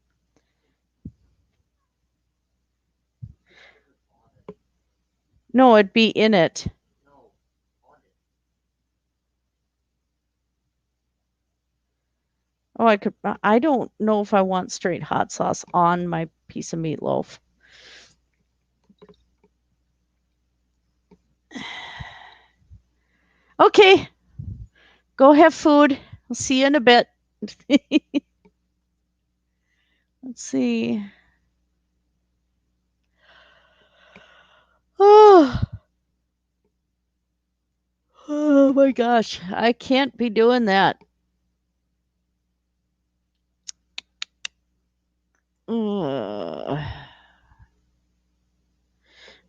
No, it'd be in it. Oh, I don't know if I want straight hot sauce on my piece of meatloaf. Okay, go have food. I'll see you in a bit. Let's see. Oh, oh my gosh. I can't be doing that. Let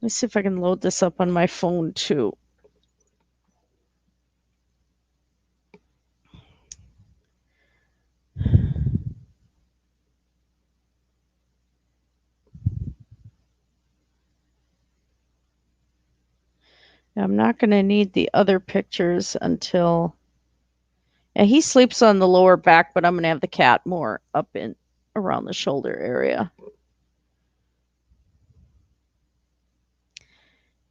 me see if I can load this up on my phone too. I'm not going to need the other pictures until. Yeah, he sleeps on the lower back, but I'm going to have the cat more up in around the shoulder area.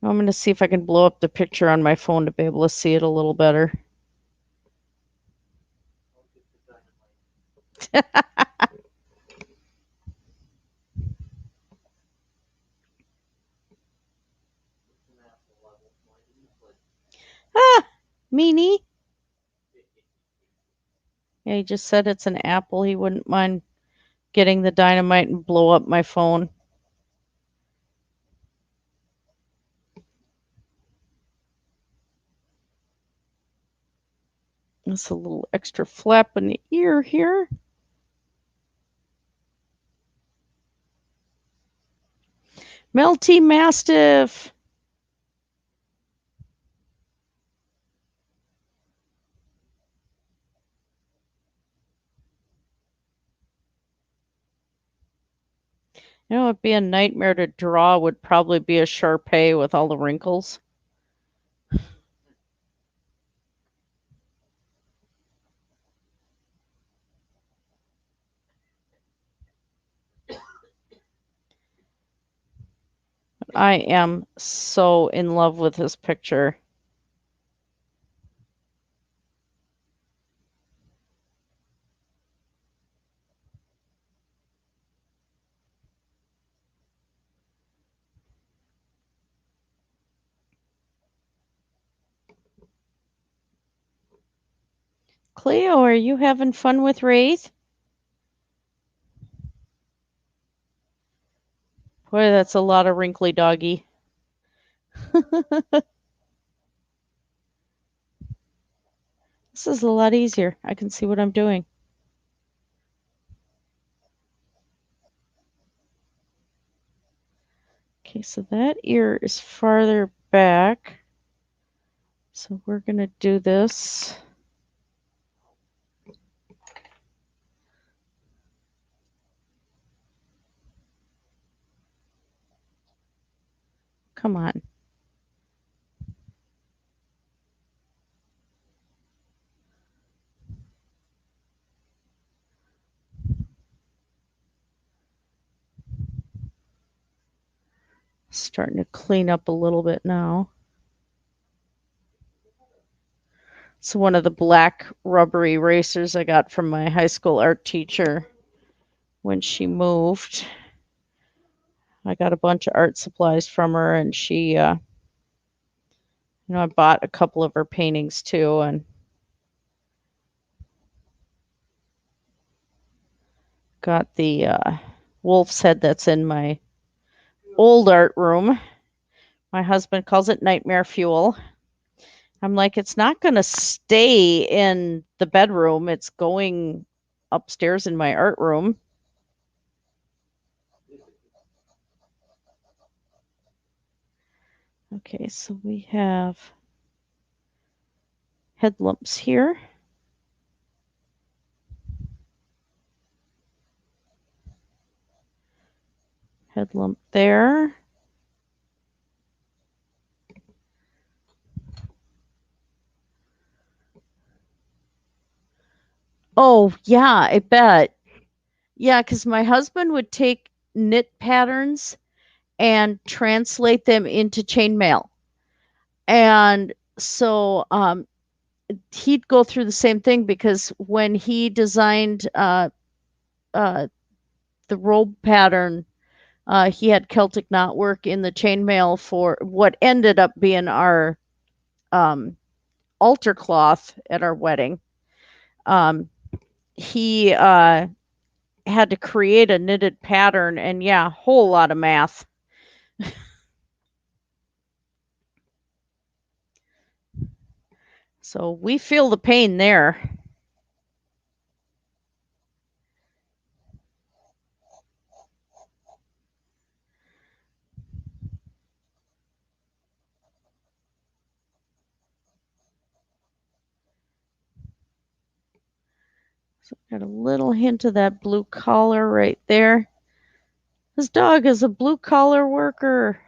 I'm going to see if I can blow up the picture on my phone to be able to see it a little better. Ah, meanie. Yeah, he just said it's an apple. He wouldn't mind getting the dynamite and blow up my phone. That's a little extra flap in the ear here. Melty Mastiff. You know, it'd be a nightmare to draw. Would probably be a Sharpay with all the wrinkles. I am so in love with this picture. Cleo, are you having fun with Wraith? Boy, that's a lot of wrinkly doggy. This is a lot easier. I can see what I'm doing. Okay, so that ear is farther back. So we're going to do this. Come on. Starting to clean up a little bit now. It's one of the black rubbery erasers I got from my high school art teacher when she moved. I got a bunch of art supplies from her, and she, I bought a couple of her paintings too, and got the wolf's head that's in my old art room. My husband calls it nightmare fuel. I'm like, it's not going to stay in the bedroom. It's going upstairs in my art room. Okay, so we have head lumps here. Head lump there. Oh, yeah, I bet. Yeah, because my husband would take knit patterns and translate them into chainmail. And so he'd go through the same thing because when he designed the robe pattern, he had Celtic knotwork in the chainmail for what ended up being our altar cloth at our wedding. He had to create a knitted pattern, and yeah, a whole lot of math. So we feel the pain there. So got a little hint of that blue collar right there. This dog is a blue collar worker.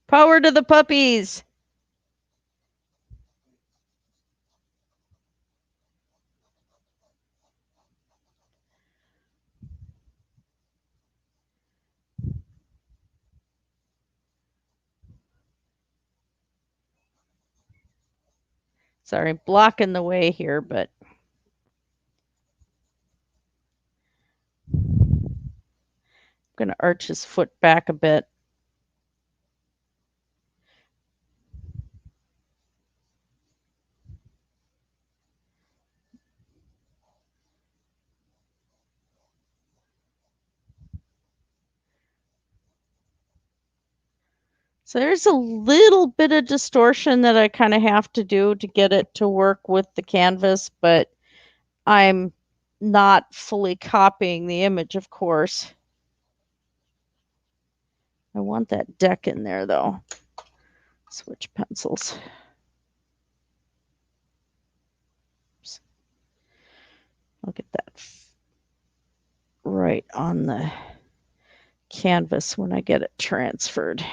Power to the puppies. Sorry, blocking the way here, but I'm going to arch his foot back a bit. So there's a little bit of distortion that I kind of have to do to get it to work with the canvas, but I'm not fully copying the image, of course. I want that deck in there, though. Switch pencils. Oops. I'll get that right on the canvas when I get it transferred.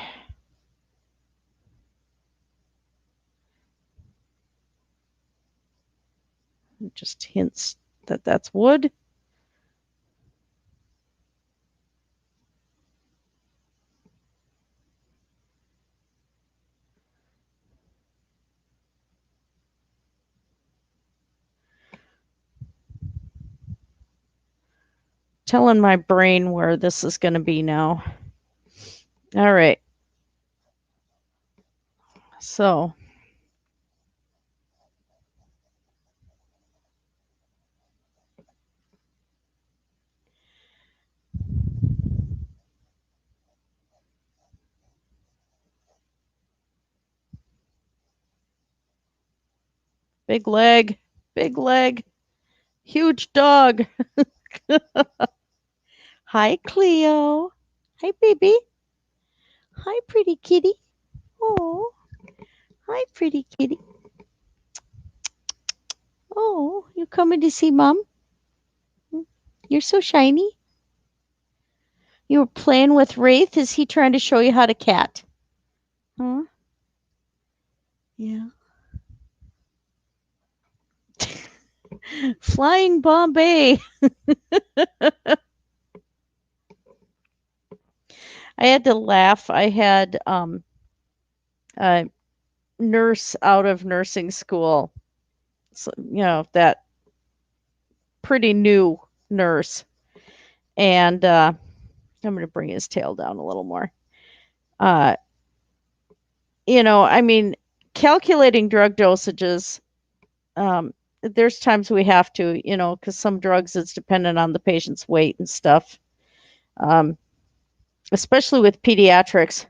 It just hints that that's wood. Telling my brain where this is going to be now. All right. So big leg, huge dog. Hi, Cleo. Hi, baby. Hi, pretty kitty. Oh, hi, pretty kitty. Oh, you coming to see mom? You're so shiny. You were playing with Wraith. Is he trying to show you how to cat? Huh? Yeah. Flying Bombay. I had to laugh. I had a nurse out of nursing school. So, that pretty new nurse. And I'm going to bring his tail down a little more. I mean, calculating drug dosages, there's times we have to, because some drugs it's dependent on the patient's weight and stuff. Especially with pediatrics,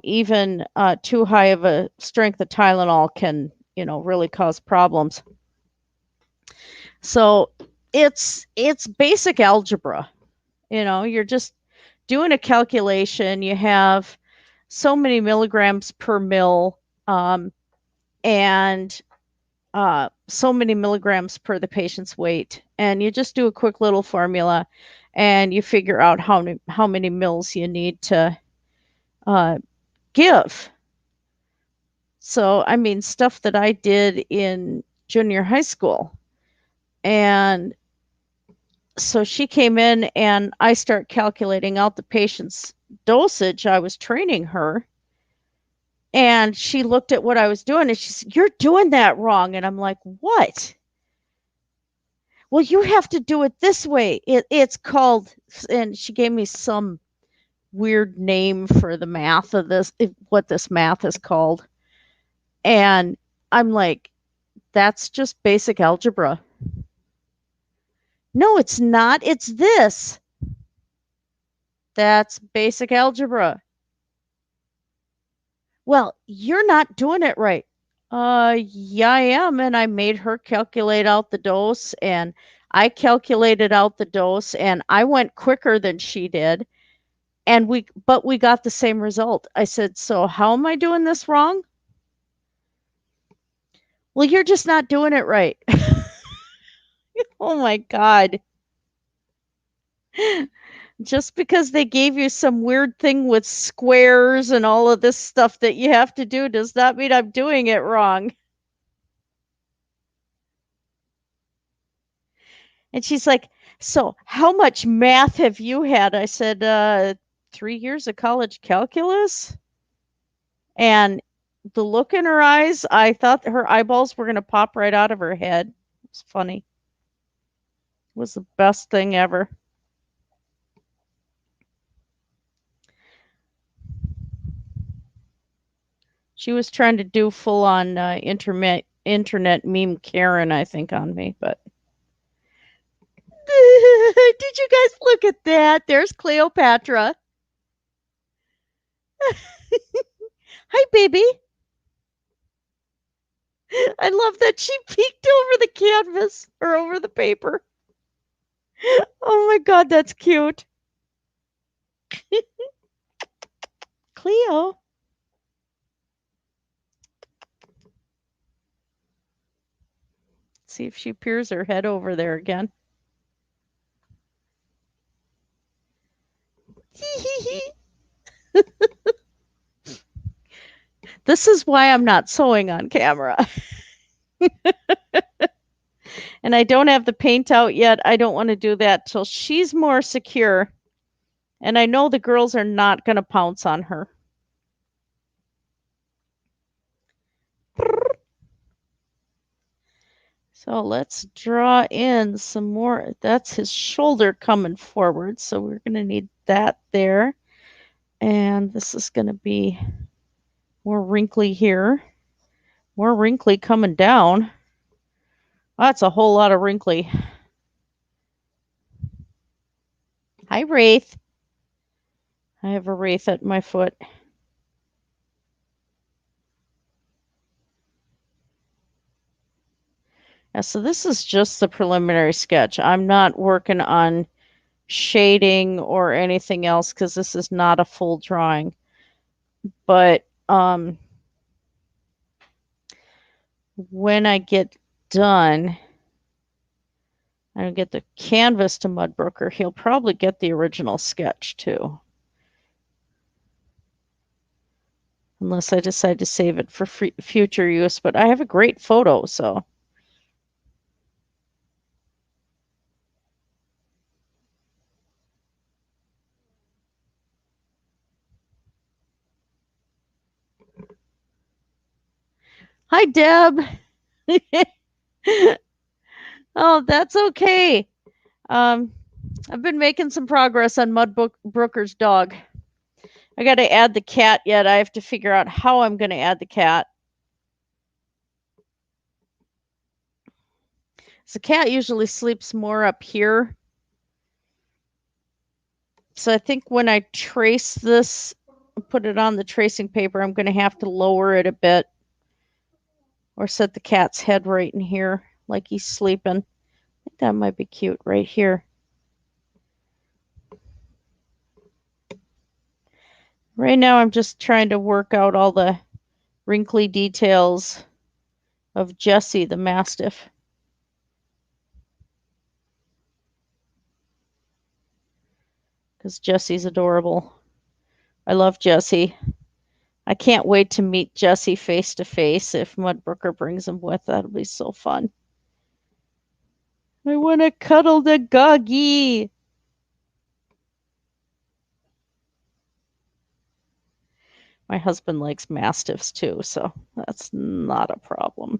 even too high of a strength of Tylenol can, really cause problems. So it's basic algebra. You're just doing a calculation. You have so many milligrams per mil, and so many milligrams per the patient's weight, and you just do a quick little formula, and you figure out how many mils you need to give. So, I mean, stuff that I did in junior high school, and So she came in and I start calculating out the patient's dosage. I was training her and she looked at what I was doing and she said, "You're doing that wrong." And I'm like, "What?" "Well, you have to do it this way. It's called," and she gave me some weird name for the math of this, what this math is called. And I'm like, "That's just basic algebra." "No, it's not. It's this." "That's basic algebra." "Well, you're not doing it right." Yeah, I am. And I made her calculate out the dose and I calculated out the dose and I went quicker than she did. And but we got the same result. I said, "So how am I doing this wrong?" "Well, you're just not doing it right." Oh my God. Just because they gave you some weird thing with squares and all of this stuff that you have to do does not mean I'm doing it wrong. And she's like, "So how much math have you had?" I said, 3 years of college calculus. And the look in her eyes, I thought her eyeballs were going to pop right out of her head. It was funny. It was the best thing ever. She was trying to do full on internet meme Karen, I think, on me, but did you guys look at that? There's Cleopatra. Hi, baby. I love that she peeked over the canvas or over the paper. Oh my God, that's cute. Cleo. See if she peers her head over there again. This is why I'm not sewing on camera. And I don't have the paint out yet. I don't want to do that till she's more secure. And I know the girls are not going to pounce on her. So let's draw in some more. That's his shoulder coming forward. So we're going to need that there. And this is going to be more wrinkly here. More wrinkly coming down. That's a whole lot of wrinkly. Hi, Wraith. I have a wraith at my foot. Yeah, so this is just the preliminary sketch. I'm not working on shading or anything else because this is not a full drawing. But when I get done, I get the canvas to Mudbrooker. He'll probably get the original sketch too. Unless I decide to save it for future use. But I have a great photo, so. Hi, Deb. Oh, that's okay. I've been making some progress on Mudbrooker's dog. I got to add the cat yet. I have to figure out how I'm going to add the cat. So cat usually sleeps more up here. So I think when I trace this, put it on the tracing paper, I'm going to have to lower it a bit or set the cat's head right in here like he's sleeping. I think that might be cute right here. Right now I'm just trying to work out all the wrinkly details of Jessie the Mastiff. Because Jessie's adorable. I love Jessie. I can't wait to meet Jessie face to face if Mudbrooker brings him with. That'll be so fun. I want to cuddle the doggy. My husband likes Mastiffs too, so that's not a problem.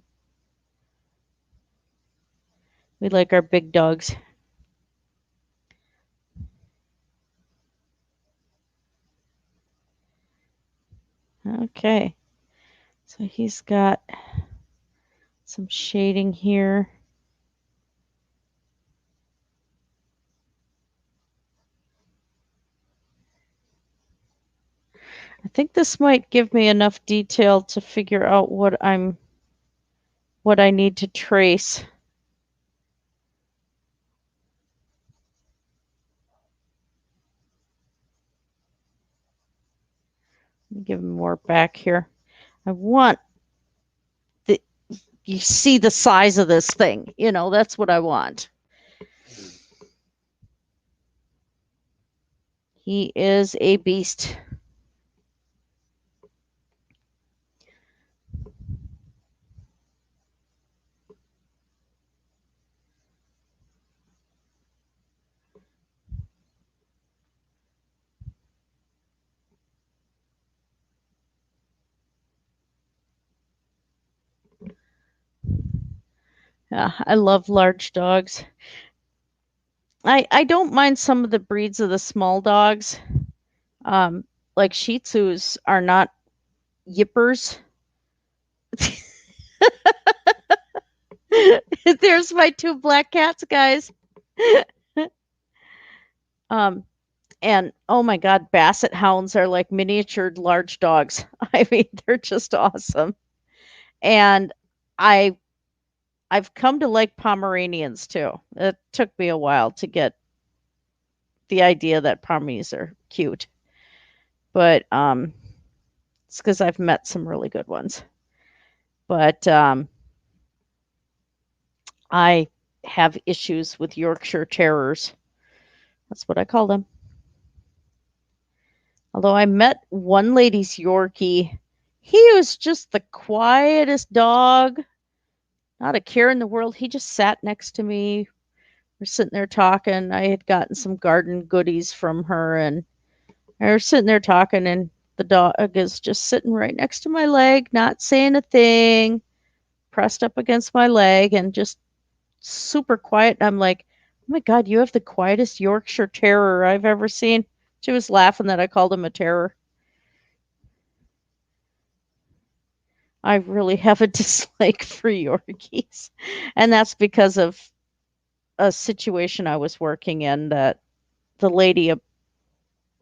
We like our big dogs. Okay. So he's got some shading here. I think this might give me enough detail to figure out what I need to trace. Give him more back here. I want the you see the size of this thing. That's what I want. He is a beast. Yeah, I love large dogs. I don't mind some of the breeds of the small dogs. Um, like Shih Tzus are not yippers. There's my two black cats, guys. um, and oh my God, Basset Hounds are like miniature large dogs. I mean, they're just awesome. And I I've come to like Pomeranians too. It took me a while to get the idea that Pomeranians are cute, but it's because I've met some really good ones. But I have issues with Yorkshire Terriers. That's what I call them. Although I met one lady's Yorkie, he was just the quietest dog, not a care in the world. He just sat next to me. We're sitting there talking. I had gotten some garden goodies from her, and I was sitting there talking, and the dog is just sitting right next to my leg, not saying a thing, pressed up against my leg, and just super quiet. And I'm like, oh my God, you have the quietest Yorkshire Terrier I've ever seen. She was laughing that I called him a terror. I really have a dislike for Yorkies. And that's because of a situation I was working in that the lady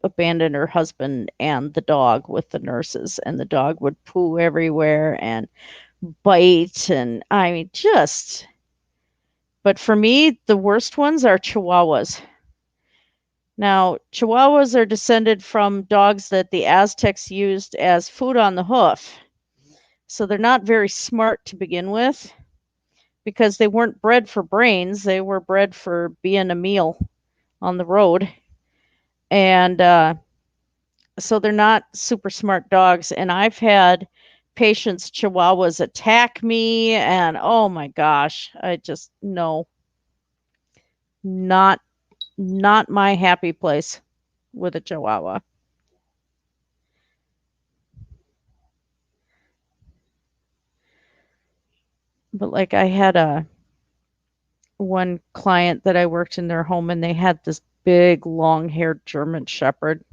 abandoned her husband and the dog with the nurses, and the dog would poo everywhere and bite. And I mean, just, but for me, the worst ones are Chihuahuas. Now, Chihuahuas are descended from dogs that the Aztecs used as food on the hoof. So they're not very smart to begin with because they weren't bred for brains. They were bred for being a meal on the road. And so they're not super smart dogs. And I've had patients, Chihuahuas, attack me. And oh my gosh, I just, no, not, not my happy place with a Chihuahua. But like I had one client that I worked in their home, and they had this big long-haired German shepherd,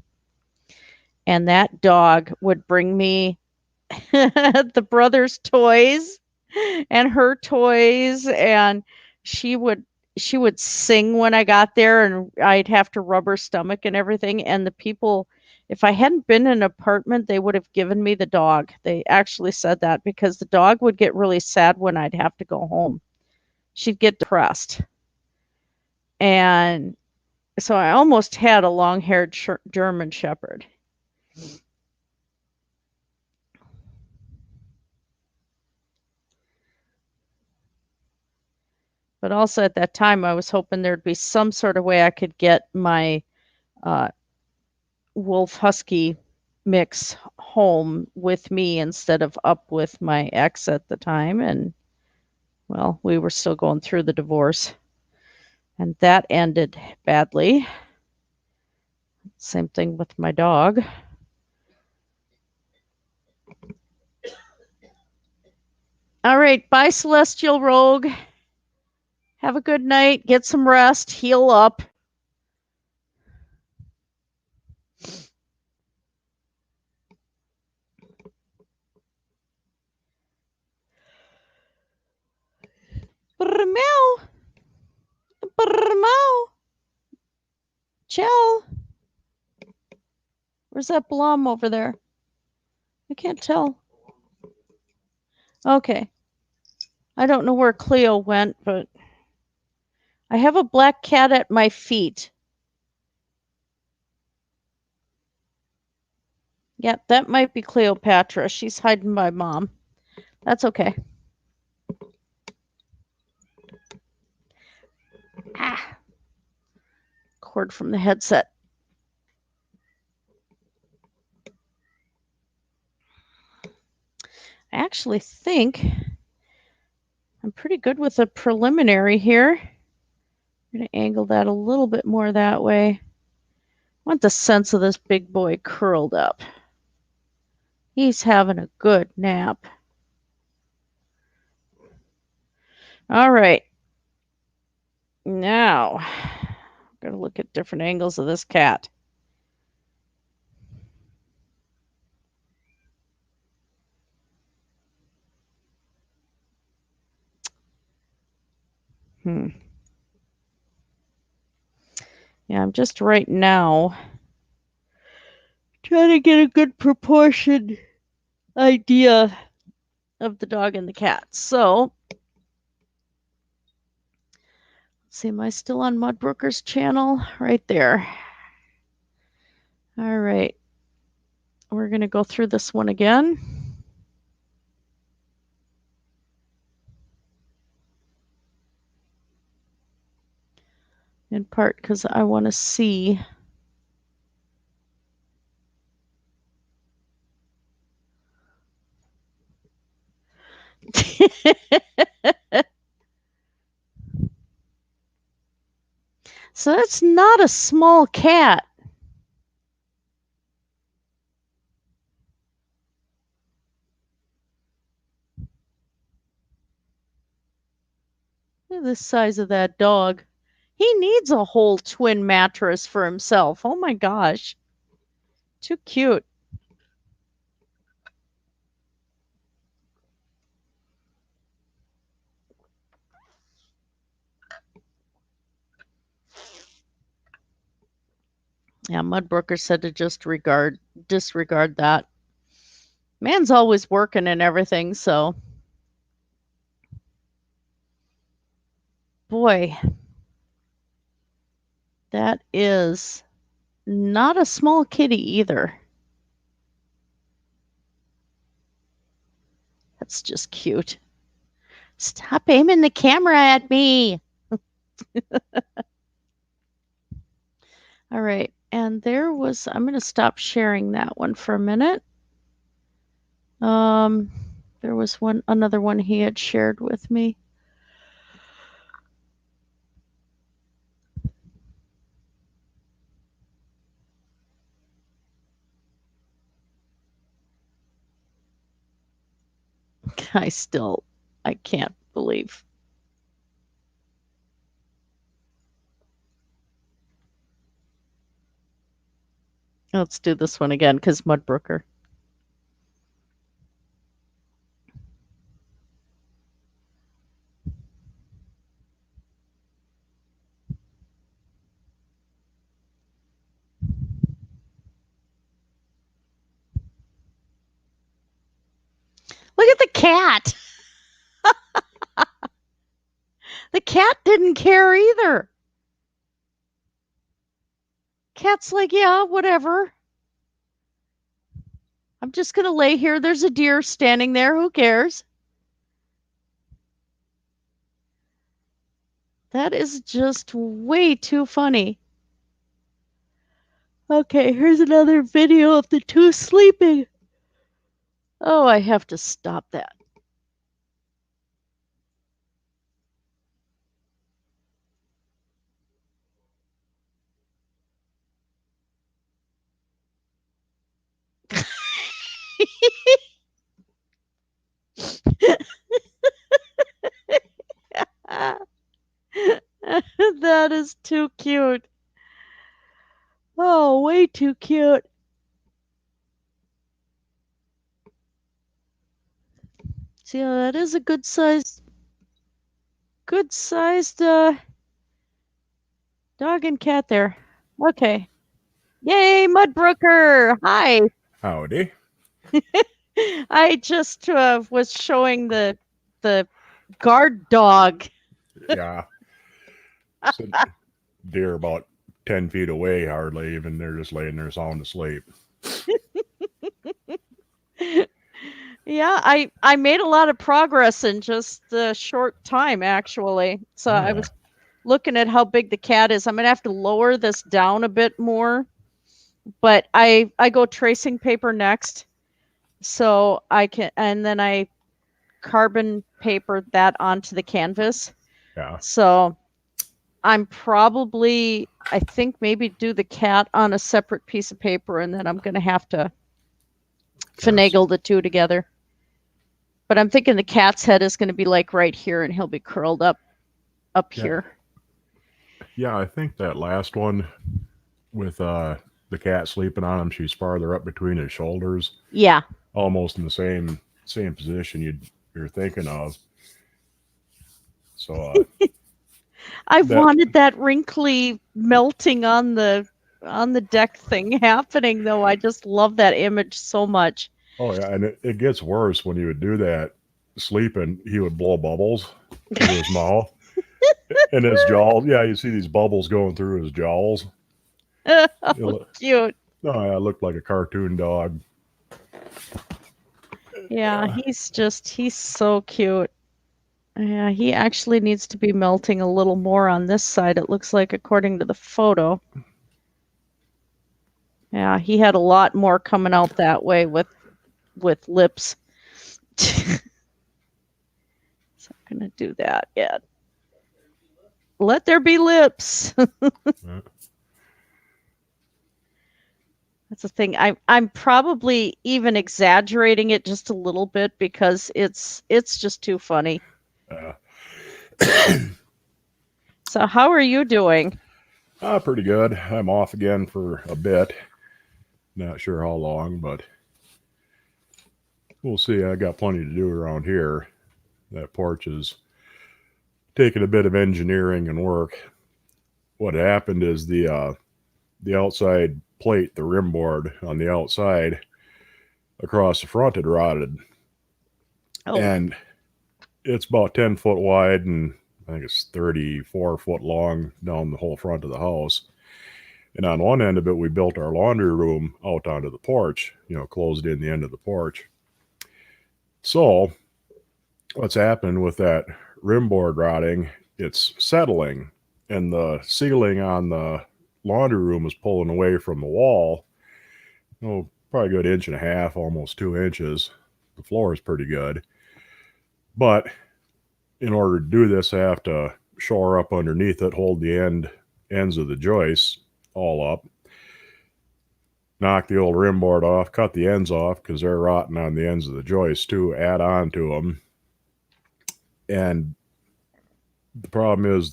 and that dog would bring me the brother's toys and her toys, and she would she would sing when I got there, and I'd have to rub her stomach and everything. And the people, if I hadn't been in an apartment, they would have given me the dog. They actually said that because the dog would get really sad when I'd have to go home. She'd get depressed. And so I almost had a long-haired German shepherd. But also at that time, I was hoping there'd be some sort of way I could get my uh, wolf husky mix home with me instead of up with my ex at the time. And well, we were still going through the divorce. And that ended badly. Same thing with my dog. All right, bye, Celestial Rogue. Have a good night. Get some rest. Heal up. Meow. Meow. Chill. Where's that Blum over there? I can't tell. Okay. I don't know where Cleo went, but I have a black cat at my feet. Yep, that might be Cleopatra. She's hiding by Mom. That's okay. Ah. Cord from the headset. I actually think I'm pretty good with a preliminary here. I'm going to angle that a little bit more that way. I want the sense of this big boy curled up. He's having a good nap. All right. Now, I'm going to look at different angles of this cat. Yeah, I'm just right now trying to get a good proportion idea of the dog and the cat. So, let's see, am I still on Mudbrooker's channel? Right there. All right. We're going to go through this one again. In part because I want to see so that's not a small cat. Look at the size of that dog. He needs a whole twin mattress for himself. Oh my gosh. Too cute. Yeah, Mudbrooker said to just disregard that. Man's always working and everything, so boy, that is not a small kitty either. That's just cute. Stop aiming the camera at me. All right. And there was, I'm going to stop sharing that one for a minute. There was another one he had shared with me. I can't believe. Let's do this one again because Mudbrooker. Look at the cat. The cat didn't care either. Cat's like, yeah, whatever. I'm just going to lay here. There's a deer standing there. Who cares? That is just way too funny. Okay, here's another video of the two sleeping. Oh, I have to stop that. That is too cute. Oh, way too cute. So yeah, that is a good sized dog and cat there. Okay. Yay, Mudbrooker! Hi. Howdy. I just was showing the guard dog. Yeah. Sitting deer about 10 feet away, hardly even. They're just laying there sound asleep. Yeah, I made a lot of progress in just a short time, actually. So I Yeah. was looking at how big the cat is. I'm gonna have to lower this down a bit more, but I go tracing paper next, so I can, and then I carbon paper that onto the canvas. Yeah. So I'm probably, I think maybe do the cat on a separate piece of paper, and then I'm gonna have to Yes. finagle the two together. But I'm thinking the cat's head is going to be like right here, and he'll be curled up Yeah. here. Yeah, I think that last one with the cat sleeping on him, she's farther up between his shoulders, Yeah, almost in the same position you're thinking of. So I that wanted that wrinkly melting on the deck thing happening, though. I just love that image so much. oh yeah, and it gets worse when you would do that sleeping. He would blow bubbles into his mouth and his jaws. Yeah, you see these bubbles going through his jowls. It, Oh, loo- cute. oh yeah, it looked like a cartoon dog. Yeah, Uh, he's so cute. Yeah, he actually needs to be melting a little more on this side, it looks like, according to the photo. Yeah, he had a lot more coming out that way with lips. So I'm gonna do that. Yeah. Let there be lips. uh, That's the thing. I'm probably even exaggerating it just a little bit because it's just too funny. uh, So how are you doing? pretty good. I'm off again for a bit. Not sure how long, but we'll see. I got plenty to do around here. That porch is taking a bit of engineering and work. What happened is the outside plate, the rim board on the outside across the front had rotted, Oh, and it's about 10 foot wide and I think it's 34 foot long down the whole front of the house. And on one end of it, we built our laundry room out onto the porch, closed in the end of the porch. So, what's happened with that rim board rotting, it's settling, and the ceiling on the laundry room is pulling away from the wall. Probably a good inch and a half, almost 2 inches. The floor is pretty good. But in order to do this, I have to shore up underneath it, hold the ends of the joists all up, knock the old rim board off, cut the ends off because they're rotting on the ends of the joists too, add on to them. And the problem is,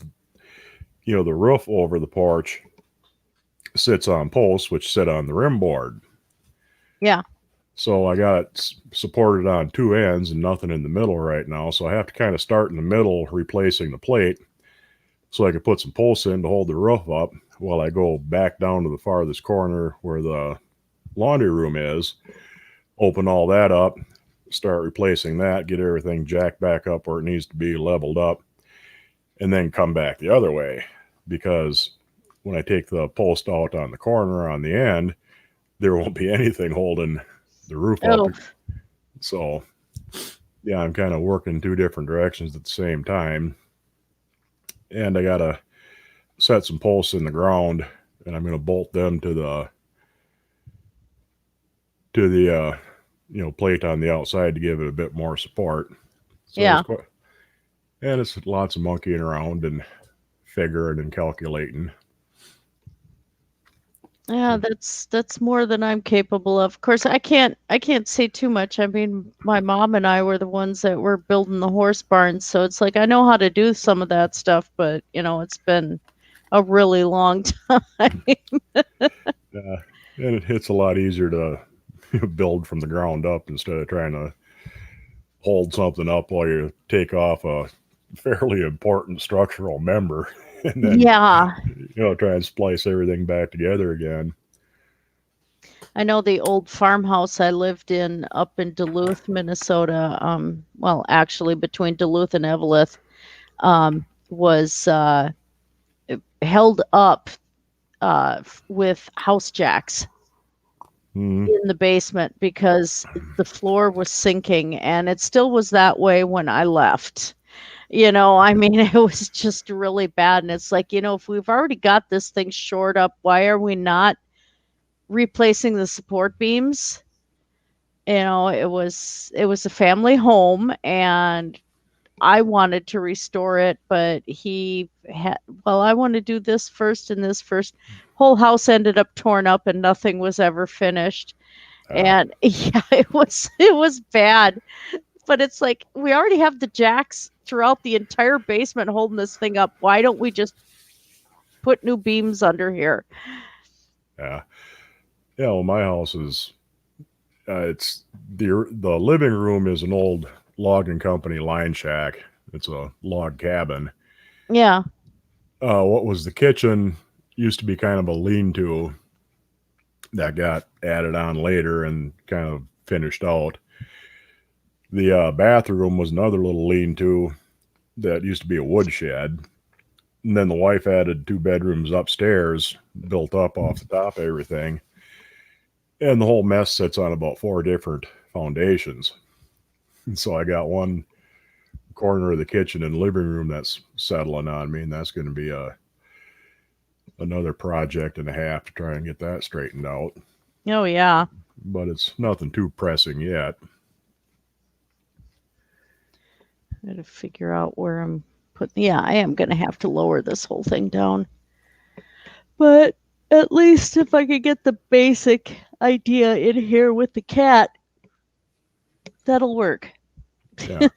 the roof over the porch sits on posts which sit on the rim board. yeah. So I got it supported on two ends and nothing in the middle right now. So I have to kind of start in the middle, replacing the plate so I can put some posts in to hold the roof up while I go back down to the farthest corner where the laundry room is, open all that up, start replacing that, get everything jacked back up where it needs to be leveled up, and then come back the other way. Because when I take the post out on the corner on the end, there won't be anything holding the roof up. Oh, So, yeah, I'm kind of working two different directions at the same time. And I got to set some posts in the ground, and I'm going to bolt them to the plate on the outside to give it a bit more support. So yeah. it's lots of monkeying around and figuring and calculating. Yeah, that's more than I'm capable of. Of course, I can't say too much. I mean, my mom and I were the ones that were building the horse barns, so it's like I know how to do some of that stuff, but it's been a really long time. Yeah, and it's a lot easier to build from the ground up instead of trying to hold something up while you take off a fairly important structural member and then Yeah, try and splice everything back together again. I know the old farmhouse I lived in up in Duluth, Minnesota. Well, actually, between Duluth and Eveleth, was held up with house jacks Mm, in the basement because the floor was sinking, and it still was that way when I left. I mean, it was just really bad. And it's like, if we've already got this thing shored up, why are we not replacing the support beams? It was a family home, and I wanted to restore it, but he had, well, I want to do this first and this first. Whole house ended up torn up and nothing was ever finished. uh, And yeah, it was bad. But it's like we already have the jacks throughout the entire basement holding this thing up. Why don't we just put new beams under here? yeah, yeah. Well, my house is it's the living room is an old logging company line shack. It's a log cabin. Yeah. What was the kitchen used to be kind of a lean-to that got added on later and kind of finished out. The bathroom was another little lean-to that used to be a woodshed. And then the wife added two bedrooms upstairs, built up off the top of everything. And the whole mess sits on about four different foundations. And so I got one corner of the kitchen and living room that's settling on me, and that's going to be another project and a half to try and get that straightened out. Oh, yeah. But it's nothing too pressing yet. I got to figure out where I'm putting. Yeah, I am going to have to lower this whole thing down. But at least if I could get the basic idea in here with the cat, that'll work. Yeah,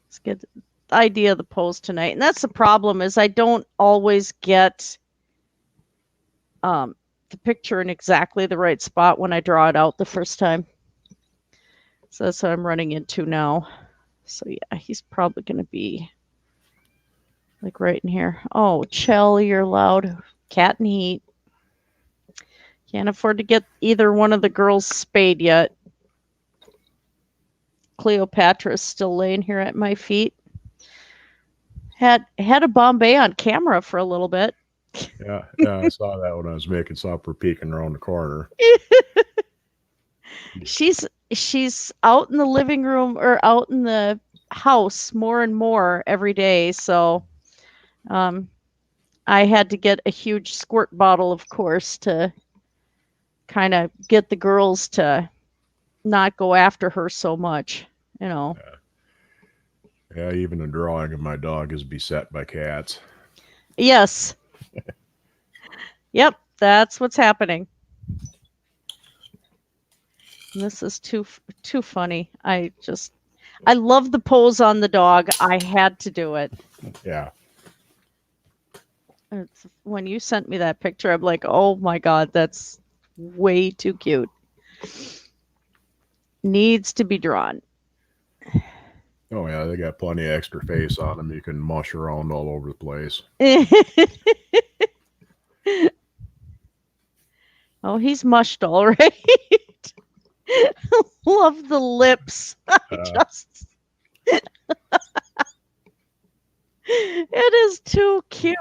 Let's get the idea of the pose tonight. And that's the problem, is I don't always get the picture in exactly the right spot when I draw it out the first time. So that's what I'm running into now. So yeah, he's probably going to be like right in here. Oh, Chell, you're loud. Cat and heat. Can't afford to get either one of the girls spayed yet. Cleopatra's still laying here at my feet. Had a Bombay on camera for a little bit. yeah. I saw that when I was making supper, peeking around the corner. She's out in the living room or out in the house more and more every day. So um, I had to get a huge squirt bottle, of course, to kind of get the girls to not go after her so much. You know. Yeah, even a drawing of my dog is beset by cats. Yes. Yep. That's what's happening. This is too funny. I love the pose on the dog. I had to do it. Yeah, When you sent me that picture, I'm like, oh my god, that's way too cute. Needs to be drawn. oh yeah, they got plenty of extra face on them. You can mush around all over the place. Oh, he's mushed all right. Love the lips. Uh, It is too cute.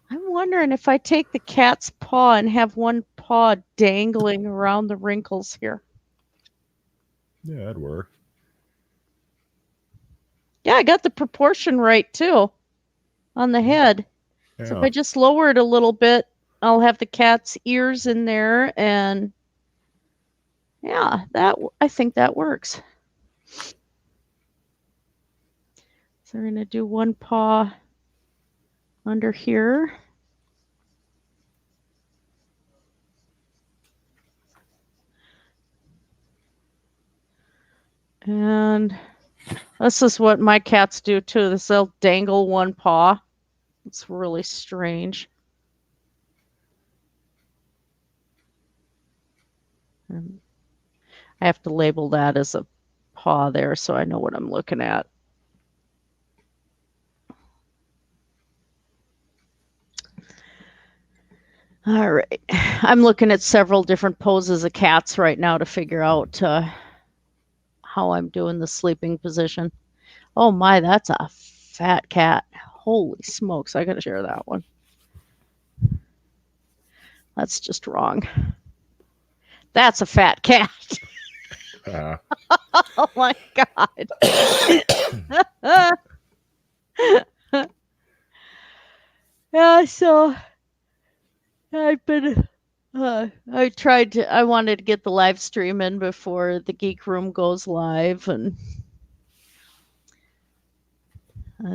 I'm wondering if I take the cat's paw and have one paw dangling around the wrinkles here. yeah, that'd work. Yeah, I got the proportion right too on the head. So if Yeah, I just lower it a little bit, I'll have the cat's ears in there, and yeah, I think that works. So we're gonna do one paw under here. And This is what my cats do too. They'll dangle one paw. It's really strange. And I have to label that as a paw there so I know what I'm looking at. All right. I'm looking at several different poses of cats right now to figure out how I'm doing the sleeping position. Oh my, that's a fat cat. Holy smokes, I gotta share that one. That's just wrong. That's a fat cat. Uh, Oh my god. Yeah, so I've been I wanted to get the live stream in before the geek room goes live, and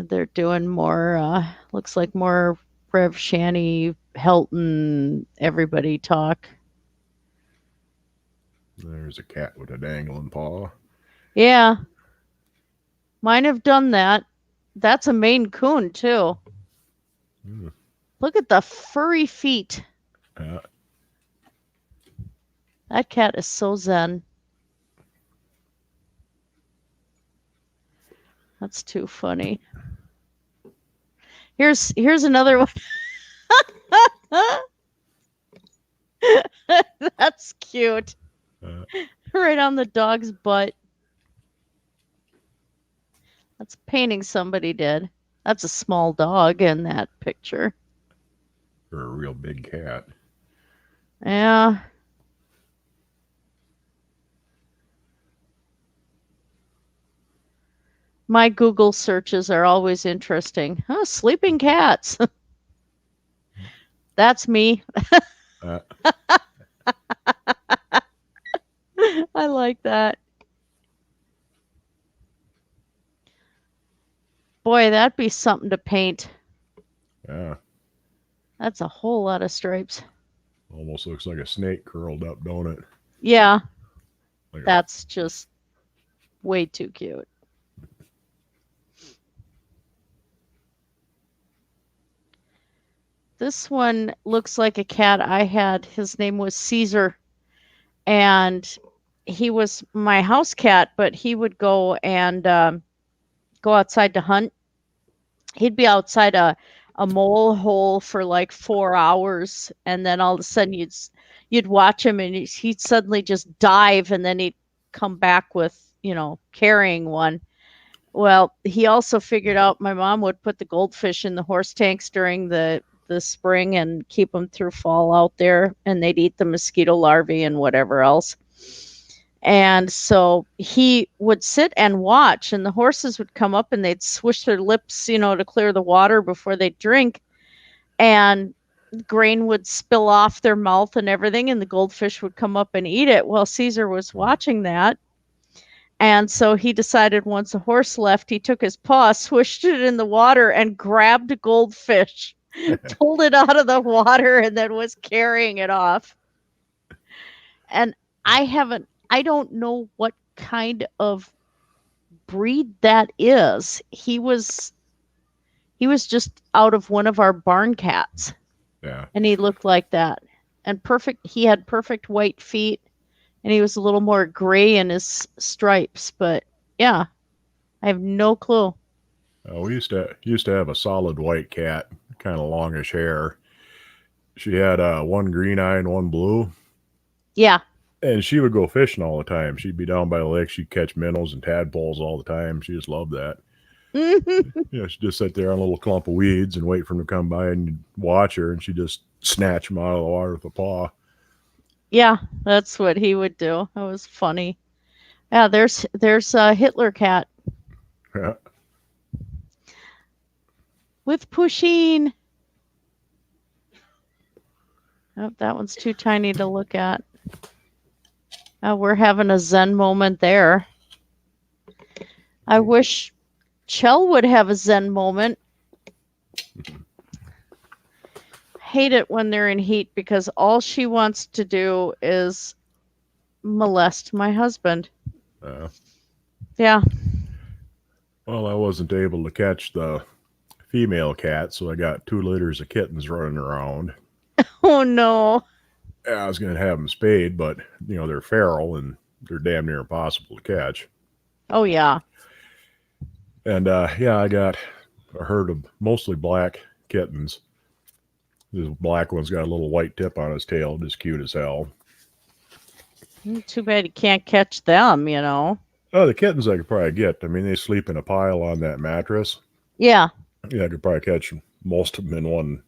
they're doing more looks like more Rev Shanny, Helton, everybody talk. there's a cat with a dangling paw. Yeah, mine have done that. That's a Maine Coon too. Mm. Look at the furry feet. Uh, That cat is so zen. That's too funny. Here's another one. That's cute. uh, Right on the dog's butt. That's a painting somebody did. That's a small dog in that picture. or a real big cat. Yeah. My Google searches are always interesting. Oh, sleeping cats. That's me. Uh, I like that. Boy, that'd be something to paint. yeah, That's a whole lot of stripes. almost looks like a snake curled up, don't it? Yeah, Like a, that's just way too cute. This one looks like a cat I had. His name was Caesar, and he was my house cat, but he would go and go outside to hunt. He'd be outside a mole hole for like 4 hours, and then all of a sudden you'd watch him, and he'd suddenly just dive, and then he'd come back with carrying one. Well, he also figured out my mom would put the goldfish in the horse tanks during the spring and keep them through fall out there, and they'd eat the mosquito larvae and whatever else. And so he would sit and watch, and the horses would come up and they'd swish their lips, to clear the water before they drink. And grain would spill off their mouth and everything, and the goldfish would come up and eat it. Well, Caesar was watching that. And so he decided once the horse left, he took his paw, swished it in the water, and grabbed a goldfish, pulled it out of the water, and then was carrying it off. And I don't know what kind of breed that is. He was just out of one of our barn cats, yeah. and he looked like that. And he had perfect white feet, and he was a little more gray in his stripes, but yeah, I have no clue. We used to have a solid white cat, kind of longish hair. She had one green eye and one blue, Yeah. and she would go fishing all the time. She'd be down by the lake. She'd catch minnows and tadpoles all the time. She just loved that. She'd just sit there on a little clump of weeds and wait for them to come by, and you'd watch her, and she'd just snatch them out of the water with a paw. Yeah, that's what he would do. That was funny. Yeah, there's a Hitler cat Yeah. with Pusheen. Oh, that one's too tiny to look at. We're having a zen moment there. I wish Chell would have a zen moment. Hate it when they're in heat because all she wants to do is molest my husband. Yeah. Well, I wasn't able to catch the female cat, so I got 2 litters of kittens running around. Oh no. Yeah, I was going to have them spayed, but they're feral and they're damn near impossible to catch. Oh yeah. And yeah, I got a herd of mostly black kittens. This black one's got a little white tip on his tail, just cute as hell. Too bad you can't catch them. Oh, the kittens I could probably get. I mean, they sleep in a pile on that mattress. Yeah. Yeah, I could probably catch most of them in one.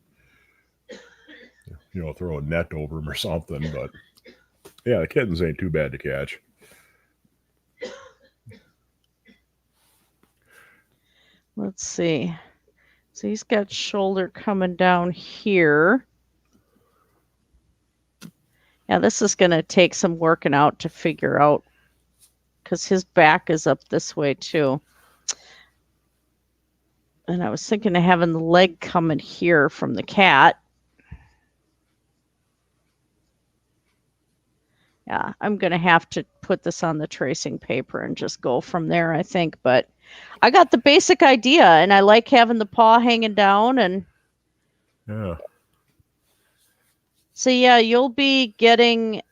Throw a net over them or something. But yeah, the kittens ain't too bad to catch. Let's see. So he's got shoulder coming down here. Yeah, this is going to take some working out to figure out because his back is up this way too. And I was thinking of having the leg coming here from the cat. Yeah, I'm going to have to put this on the tracing paper and just go from there, I think. But I got the basic idea, and I like having the paw hanging down. And Yeah. so, yeah, you'll be getting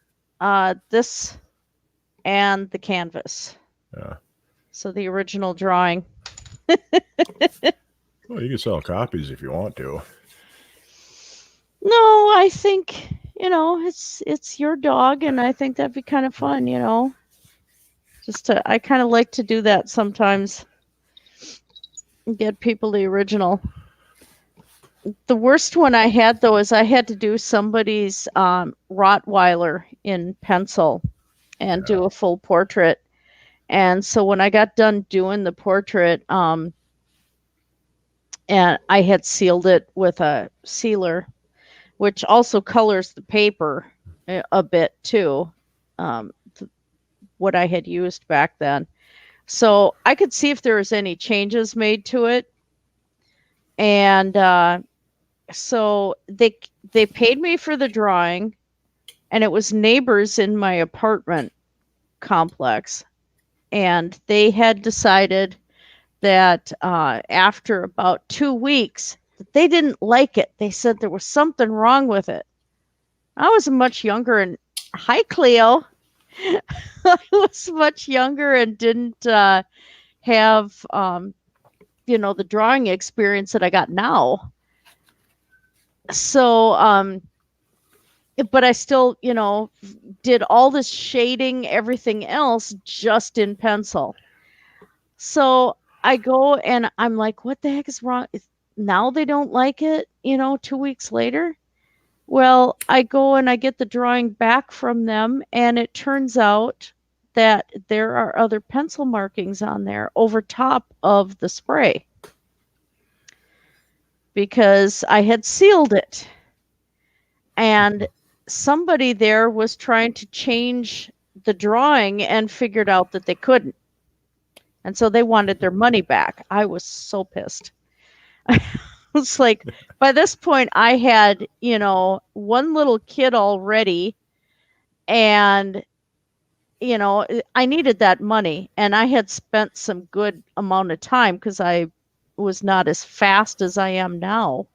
this and the canvas. Yeah. So the original drawing. Well, you can sell copies if you want to. No, I think it's your dog, and I think that'd be kind of fun. I kind of like to do that sometimes. Get people the original. The worst one I had though is I had to do somebody's Rottweiler in pencil and do a full portrait. And so when I got done doing the portrait, and I had sealed it with a sealer, which also colors the paper a bit too, what I had used back then. So I could see if there was any changes made to it. And so they paid me for the drawing, and it was neighbors in my apartment complex. And they had decided that after about 2 weeks, that they didn't like it. They said there was something wrong with it. I was much younger, and hi, Cleo. I was much younger and didn't have the drawing experience that I got now. So but I still did all this shading, everything else just in pencil. So I go and I'm like, what the heck is wrong? Now they don't like it, 2 weeks later. Well, I go and I get the drawing back from them, and it turns out that there are other pencil markings on there over top of the spray because I had sealed it. And somebody there was trying to change the drawing and figured out that they couldn't. And so they wanted their money back. I was so pissed. It's like, by this point, I had, one little kid already, and, I needed that money. And I had spent some good amount of time because I was not as fast as I am now.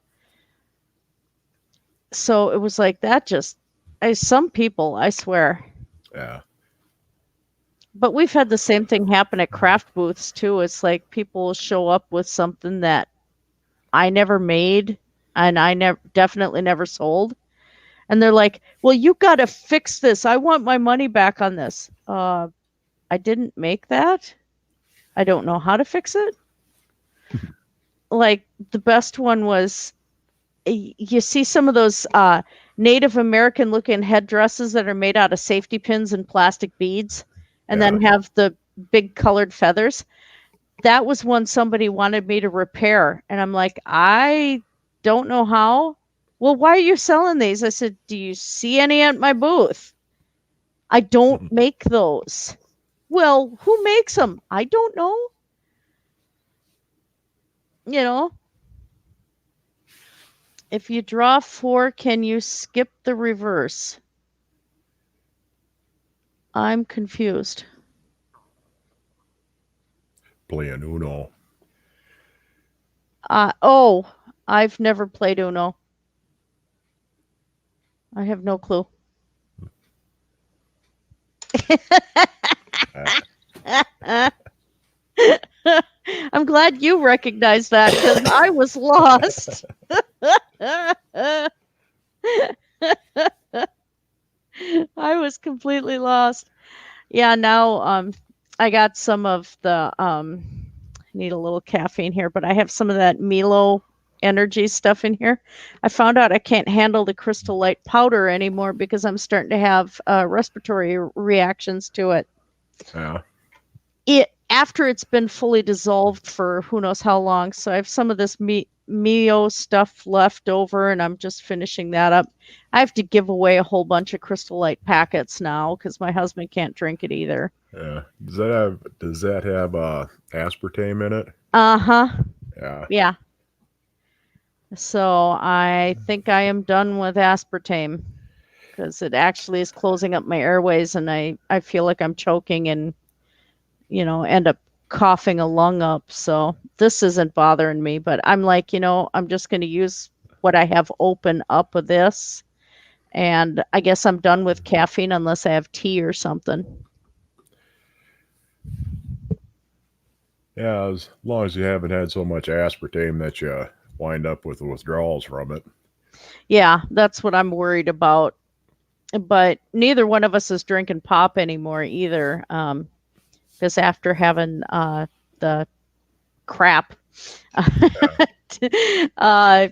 So it was like that some people, I swear. Yeah. But we've had the same thing happen at craft booths too. It's like people will show up with something that I never made and I definitely never sold. And they're like, well, you got to fix this. I want my money back on this. I didn't make that. I don't know how to fix it. Like the best one was, you see some of those Native American looking headdresses that are made out of safety pins and plastic beads and then have the big colored feathers. That was one somebody wanted me to repair. And I'm like, I don't know how. Well, why are you selling these? I said, do you see any at my booth? I don't make those. Well, who makes them? I don't know. If you draw 4, can you skip the reverse? I'm confused. Playing Uno. Oh, I've never played Uno. I have no clue. I'm glad you recognized that because I was lost. I was completely lost. Yeah, now I got some of the need a little caffeine here, but I have some of that Milo energy stuff in here. I found out I can't handle the crystal light powder anymore because I'm starting to have respiratory reactions to it. Yeah. It after it's been fully dissolved for who knows how long. So I have some of this Mio stuff left over, and I'm just finishing that up. I have to give away a whole bunch of Crystal Light packets now because my husband can't drink it either. Yeah. Does that have aspartame in it? Uh huh. Yeah. Yeah. So I think I am done with aspartame because it actually is closing up my airways, and I feel like I'm choking and end up coughing a lung up. So this isn't bothering me, but I'm like, I'm just going to use what I have open up with this. And I guess I'm done with caffeine unless I have tea or something. Yeah, as long as you haven't had so much aspartame that you wind up with withdrawals from it. Yeah, that's what I'm worried about. But neither one of us is drinking pop anymore either. Because after having the crap, uh,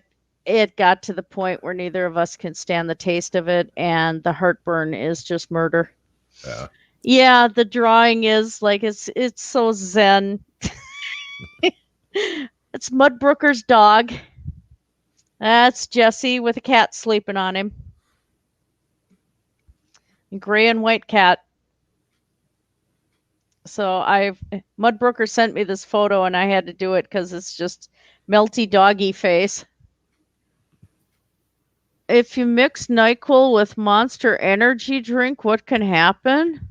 it got to the point where neither of us can stand the taste of it, and the heartburn is just murder. Yeah. Yeah, the drawing is like it's so zen. It's Mudbrooker's dog. That's Jesse with a cat sleeping on him. A gray and white cat. So Mudbrooker sent me this photo and I had to do it because it's just melty doggy face. If you mix NyQuil with Monster Energy drink, what can happen?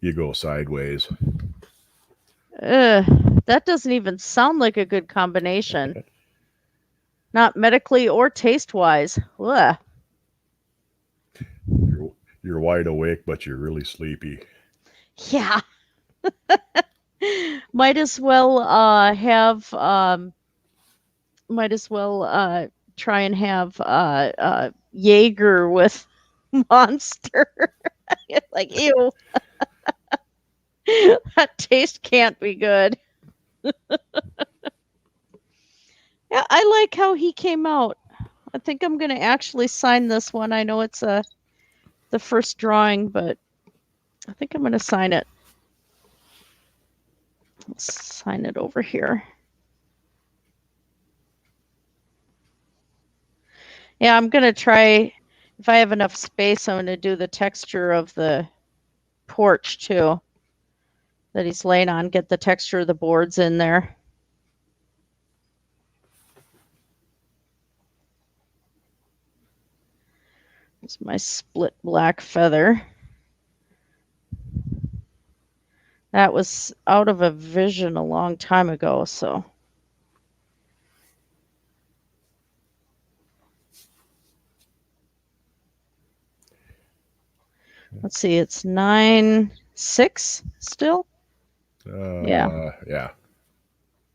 You go sideways. Ugh, that doesn't even sound like a good combination. Not medically or taste wise. Ugh. You're wide awake, but you're really sleepy. Yeah. Might as well try and have Jaeger with Monster. Like, ew. That taste can't be good. Yeah, I like how he came out. I think I'm gonna actually sign this one. I know it's the first drawing, but I think I'm gonna sign it. Let's sign it over here. Yeah, I'm gonna try if I have enough space, I'm gonna do the texture of the porch too that he's laying on, get the texture of the boards in there. It's my split black feather. That was out of a vision a long time ago, so. Let's see, it's 9-6 still? Yeah. Yeah.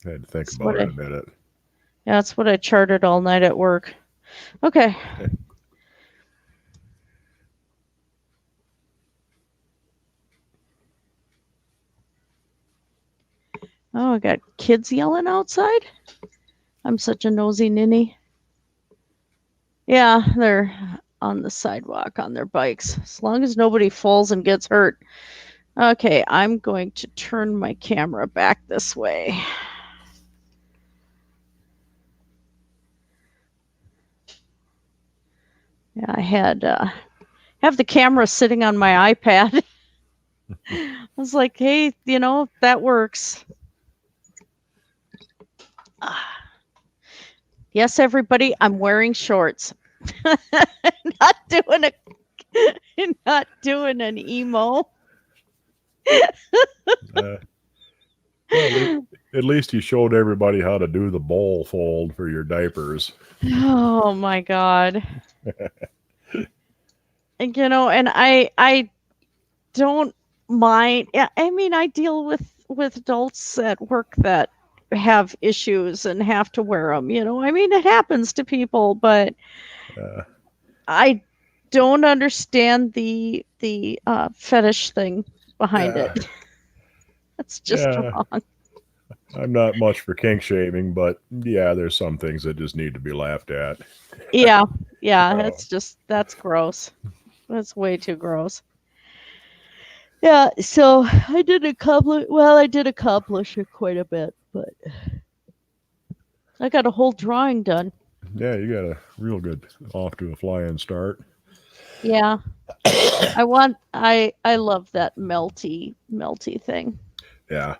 I had to think That's about what it a minute. Yeah, that's what I charted all night at work. Okay. Oh, I got kids yelling outside. I'm such a nosy ninny. Yeah, they're on the sidewalk on their bikes. As long as nobody falls and gets hurt. Okay, I'm going to turn my camera back this way. Yeah, I had have the camera sitting on my iPad. I was like, hey, that works. Yes, everybody, I'm wearing shorts. not doing a not doing an emo. Well, At least you showed everybody how to do the bowl fold for your diapers. Oh my God. And, and I don't mind. Yeah, I mean, I deal with adults at work that have issues and have to wear them. I mean, it happens to people, but Uh, I don't understand the fetish thing behind yeah, it. That's just yeah. wrong. I'm not much for kink shaming, but yeah, there's some things that just need to be laughed at. Yeah, yeah. Oh, That's gross. That's way too gross. Yeah, so I did accomplish it quite a bit, but I got a whole drawing done. yeah, you got a real good off to a flying start. Yeah. I love that melty thing. Yeah.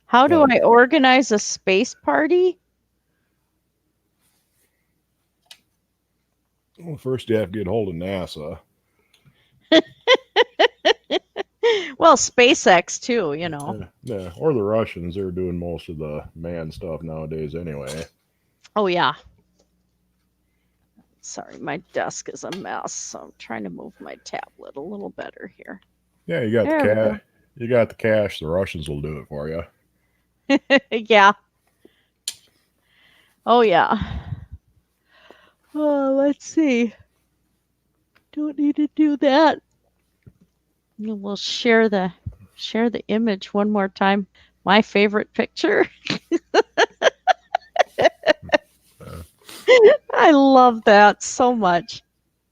How do Well, I organize a space party? first you have to get hold of NASA. Well, SpaceX too, Yeah, or the Russians. They're doing most of the man stuff nowadays anyway. Oh yeah. Sorry, my desk is a mess, so I'm trying to move my tablet a little better here. Yeah, you got the There we cash. go. You got the cash. The Russians will do it for you. Yeah. Oh yeah. Oh, let's see. Don't need to do that. We'll share the image one more time. My favorite picture. I love that so much.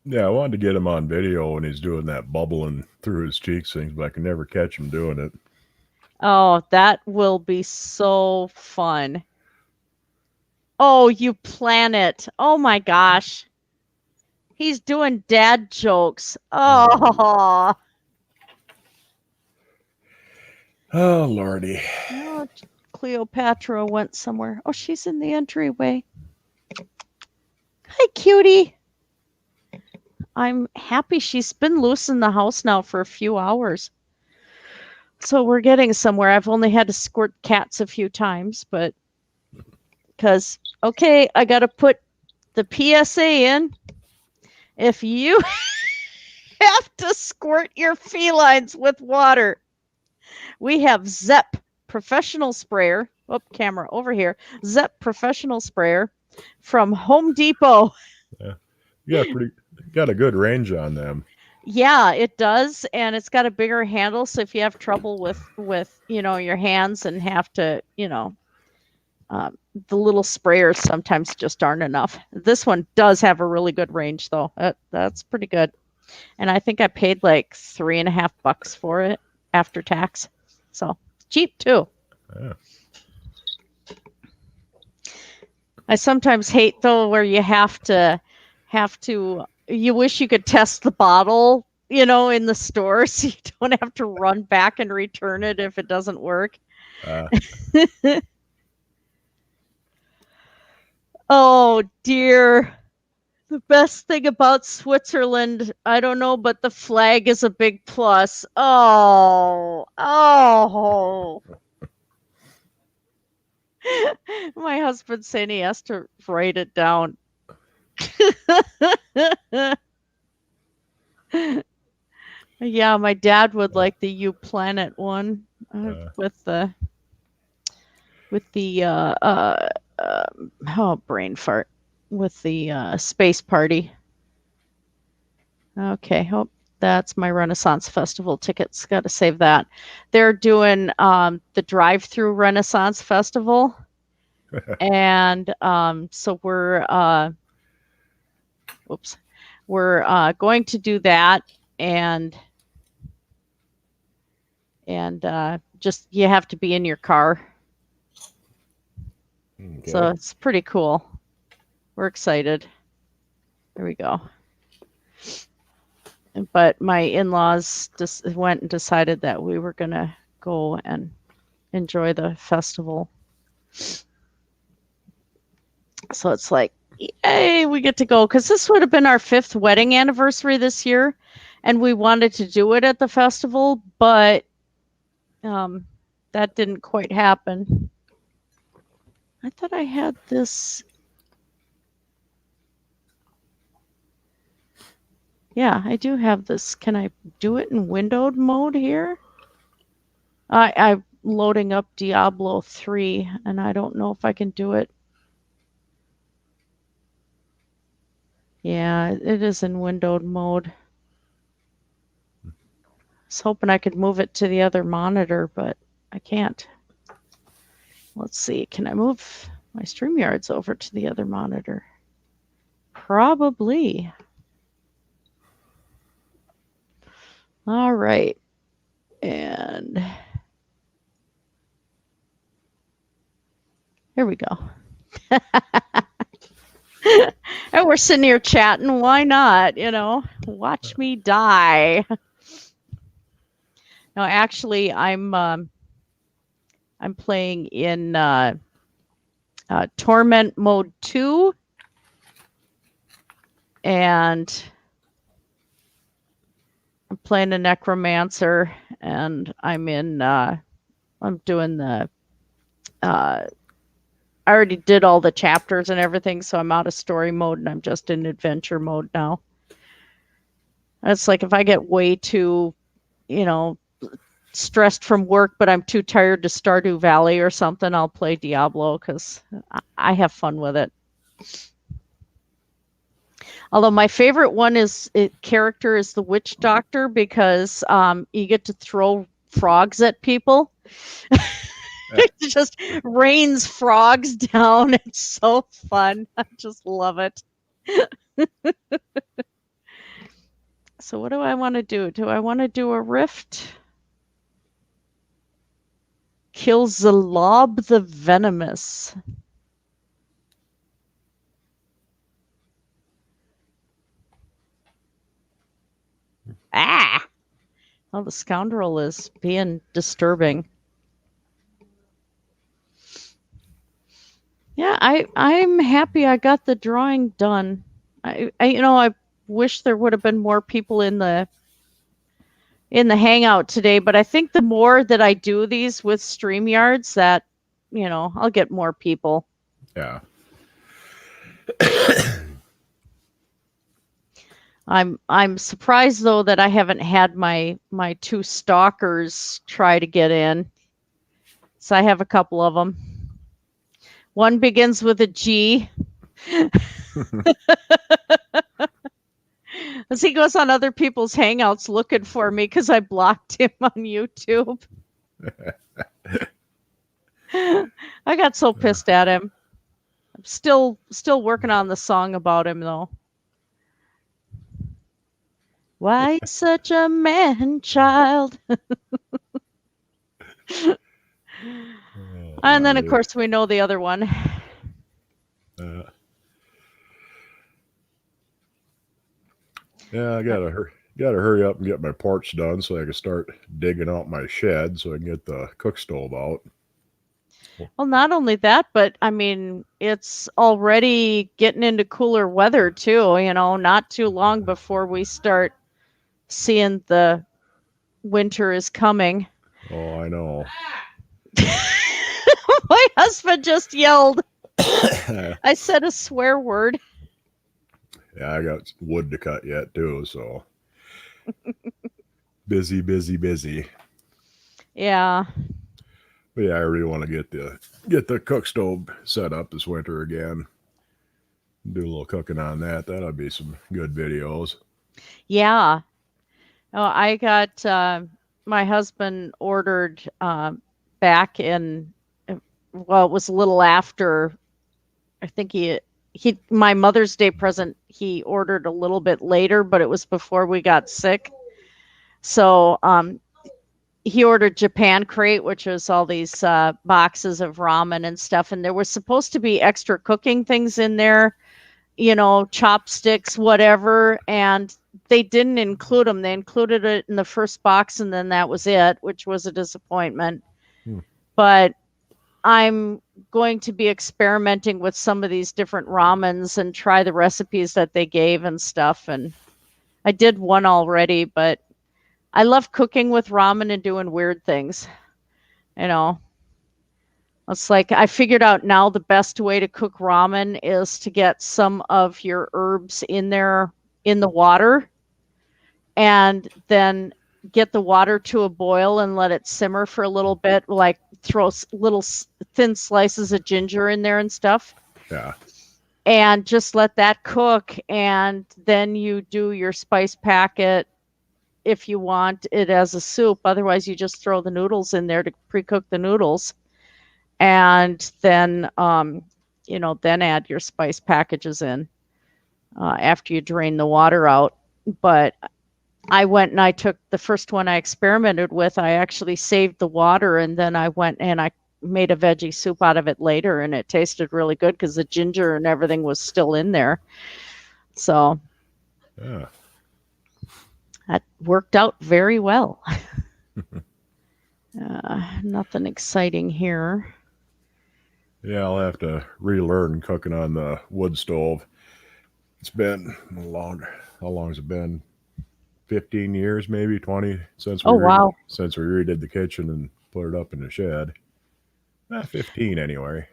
Yeah, I wanted to get him on video when he's doing that bubbling through his cheeks things, but I can never catch him doing it. Oh, that will be so fun. Oh, you planet. Oh my gosh. He's doing dad jokes. Oh. Oh, Lordy. Oh, Cleopatra went somewhere. Oh, she's in the entryway. Hi, cutie. I'm happy she's been loose in the house now for a few hours. So we're getting somewhere. I've only had to squirt cats a few times, but because, okay, I got to put the PSA in. If you have to squirt your felines with water, we have Zep professional sprayer. Oh, camera over here. Zep professional sprayer from Home Depot. Yeah. You got a good range on them. Yeah, it does, and it's got a bigger handle. So if you have trouble with your hands and have to the little sprayers sometimes just aren't enough. This one does have a really good range though. That's pretty good, and I think I paid like $3.50 for it after tax, so cheap too. Yeah. I sometimes hate though where you have to you wish you could test the bottle, in the store so you don't have to run back and return it if it doesn't work. Oh dear. The best thing about Switzerland, I don't know, but the flag is a big plus. Oh. My husband's saying he has to write it down. Yeah, my dad would like the U Planet one with the brain fart with the space party. Okay, that's my Renaissance Festival tickets. Got to save that. They're doing the drive-through Renaissance Festival, and so we're going to do that, and just you have to be in your car. Okay. So it's pretty cool. We're excited. There we go. But my in-laws just went and decided that we were going to go and enjoy the festival. So it's like, yay, we get to go. Because this would have been our 5th wedding anniversary this year. And we wanted to do it at the festival. But that didn't quite happen. I thought I had this. Yeah, I do have this. Can I do it in windowed mode here? I'm loading up Diablo 3, and I don't know if I can do it. Yeah, it is in windowed mode. I was hoping I could move it to the other monitor, but I can't. Let's see, can I move my StreamYards over to the other monitor? Probably. All right. And here we go. And we're sitting here chatting. Why not? Watch me die. No, actually, I'm playing in Torment Mode 2, and I'm playing a Necromancer, and I'm doing the I already did all the chapters and everything, so I'm out of story mode and I'm just in adventure mode now. It's like if I get way too, stressed from work, but I'm too tired to Stardew Valley or something, I'll play Diablo because I have fun with it. Although my favorite character is the Witch Doctor because you get to throw frogs at people. It just rains frogs down. It's so fun. I just love it. So what do I want to do? Do I want to do a rift? Kill Zalob the Venomous. Ah! Oh, the scoundrel is being disturbing. Yeah, I'm happy I got the drawing done. I wish there would have been more people in the Hangout today, but I think the more that I do these with StreamYards, that I'll get more people. Yeah. I'm surprised though that I haven't had my two stalkers try to get in. So I have a couple of them. One begins with a G. As he goes on other people's hangouts looking for me because I blocked him on YouTube. I got so pissed at him. I'm still working on the song about him though. Why such a man-child? And then, of course, we know the other one. Yeah, I gotta hurry up and get my porch done so I can start digging out my shed so I can get the cook stove out. Well, not only that, but I mean, it's already getting into cooler weather too. Not too long before we start seeing the winter is coming. Oh, I know. My husband just yelled. I said a swear word. Yeah, I got wood to cut yet too, so busy. Yeah. But yeah, I really want to get the cook stove set up this winter again. Do a little cooking on that. That'll be some good videos. Yeah. Oh, I got my husband ordered back in. Well, it was a little after. I think he my Mother's Day present he ordered a little bit later, but it was before we got sick. So he ordered Japan Crate, which was all these boxes of ramen and stuff, and there was supposed to be extra cooking things in there, chopsticks, whatever, and they didn't include them. They included it in the first box, and then that was it, which was a disappointment. But I'm going to be experimenting with some of these different ramens and try the recipes that they gave and stuff. And I did one already, but I love cooking with ramen and doing weird things. You know, it's like I figured out now the best way to cook ramen is to get some of your herbs in there in the water and then get the water to a boil and let it simmer for a little bit, like throw little thin slices of ginger in there and stuff, Yeah. and just let that cook. And then you do your spice packet if you want it as a soup. Otherwise, you just throw the noodles in there to pre-cook the noodles, and then then add your spice packages in after you drain the water out. But I went and I took the first one I experimented with. I actually saved the water, and then I went and I made a veggie soup out of it later, and it tasted really good because the ginger and everything was still in there. So Yeah. that worked out very well. Nothing exciting here. Yeah, I'll have to relearn cooking on the wood stove. It's been long. How long has it been? 15 years, maybe 20, Oh, wow. since we redid the kitchen and put it up in the shed. 15 anyway.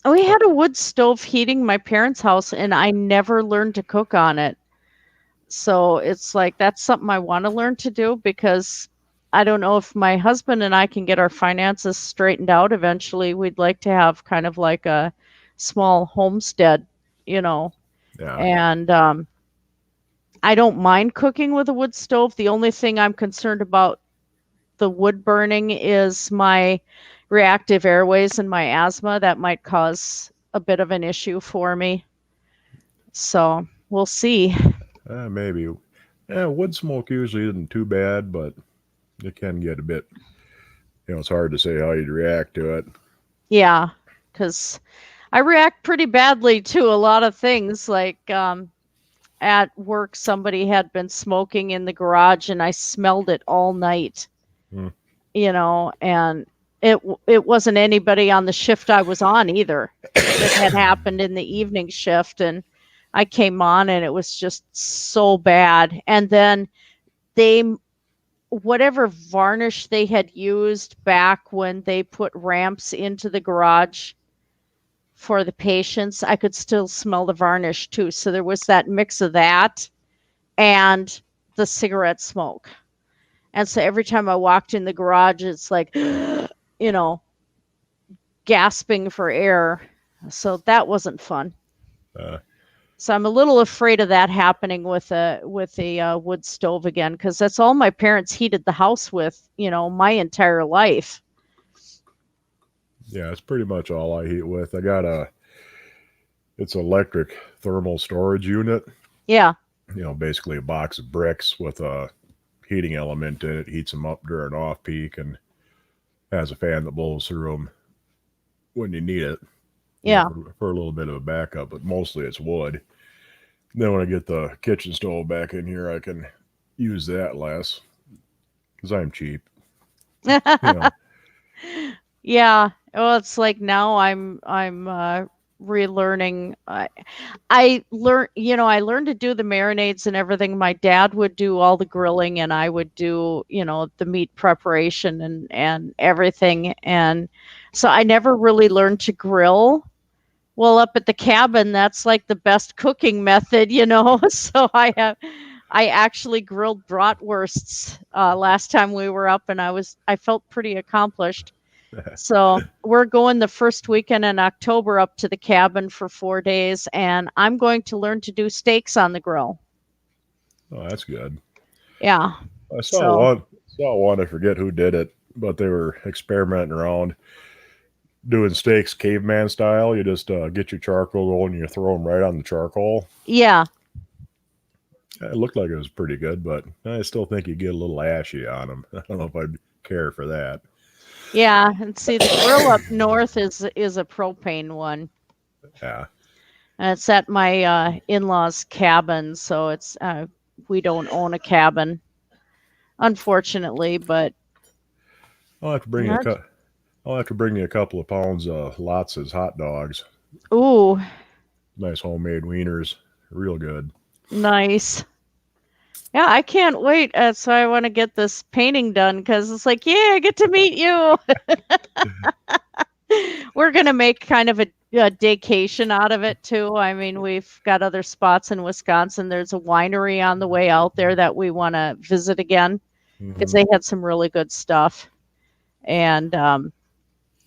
We had a wood stove heating my parents' house, and I never learned to cook on it. So it's like that's something I want to learn to do, because I don't know if my husband and I can get our finances straightened out eventually. We'd like to have kind of like a small homestead, you know, Yeah. and I don't mind cooking with a wood stove. The only thing I'm concerned about the wood burning is my reactive airways and my asthma. That might cause a bit of an issue for me. So we'll see. Maybe. Yeah, wood smoke usually isn't too bad, but it can get a bit, it's hard to say how you'd react to it. Yeah, because I react pretty badly to a lot of things. Like at work, somebody had been smoking in the garage, and I smelled it all night. Hmm. And it wasn't anybody on the shift I was on either. It had happened in the evening shift, and I came on, and it was just so bad. And then they whatever varnish they had used back when they put ramps into the garage for the patients, I could still smell the varnish too. So there was that mix of that and the cigarette smoke. And so every time I walked in the garage, it's like, gasping for air. So that wasn't fun. Uh, So I'm a little afraid of that happening with a wood stove again, because that's all my parents heated the house with, my entire life. yeah, it's pretty much all I heat with. It's electric thermal storage unit. Yeah. Basically a box of bricks with a heating element in it. Heats them up during off peak and has a fan that blows through them when you need it. Yeah. For a little bit of a backup, but mostly it's wood. Then when I get the kitchen stove back in here, I can use that less because I'm cheap. You know, Yeah. Well, it's like now I'm relearning. I learned to do the marinades and everything. My dad would do all the grilling, and I would do, the meat preparation and everything. And so I never really learned to grill. Well, up at the cabin, that's like the best cooking method. So I actually grilled bratwursts last time we were up, and I felt pretty accomplished. So we're going the first weekend in October up to the cabin for 4 days, and I'm going to learn to do steaks on the grill. oh, that's good. Yeah. I So saw one. I forget who did it, but they were experimenting around doing steaks caveman style. You just get your charcoal going and you throw them right on the charcoal. yeah, It looked like it was pretty good, but I still think you get a little ashy on them. I don't know if I'd care for that. yeah, and see the grill up north is a propane one, Yeah. and it's at my in-laws' cabin. So we don't own a cabin, unfortunately, but I'll have to bring you a yeah. cut. I'll have to bring you a couple of pounds of Lotz's hot dogs. Ooh, Nice homemade wieners, real good. nice. Yeah, I can't wait. So I want to get this painting done because it's like, yeah, I get to meet you. We're gonna make kind of a daycation out of it too. I mean, we've got other spots in Wisconsin. There's a winery on the way out there that we want to visit again because Mm-hmm. they had some really good stuff. And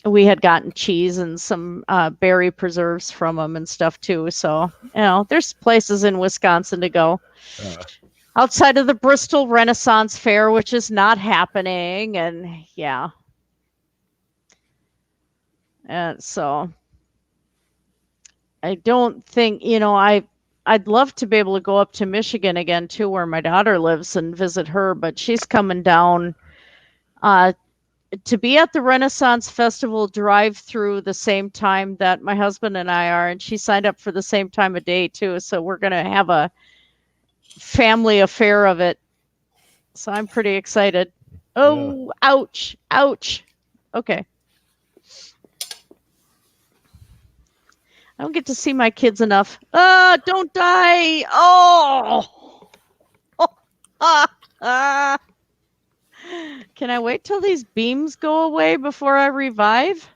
we had gotten cheese and some berry preserves from them and stuff too. So, there's places in Wisconsin to go Uh, outside of the Bristol Renaissance Fair, which is not happening. And yeah, and so I don't think, I'd love to be able to go up to Michigan again too, where my daughter lives and visit her, but she's coming down uh, to be at the Renaissance Festival drive through the same time that my husband and I are, and she signed up for the same time of day too. So we're gonna have a family affair of it. So I'm pretty excited. yeah. Oh, ouch, ouch. Okay. I don't get to see my kids enough. Don't die. Oh. Ah, ah. Can I wait till these beams go away before I revive?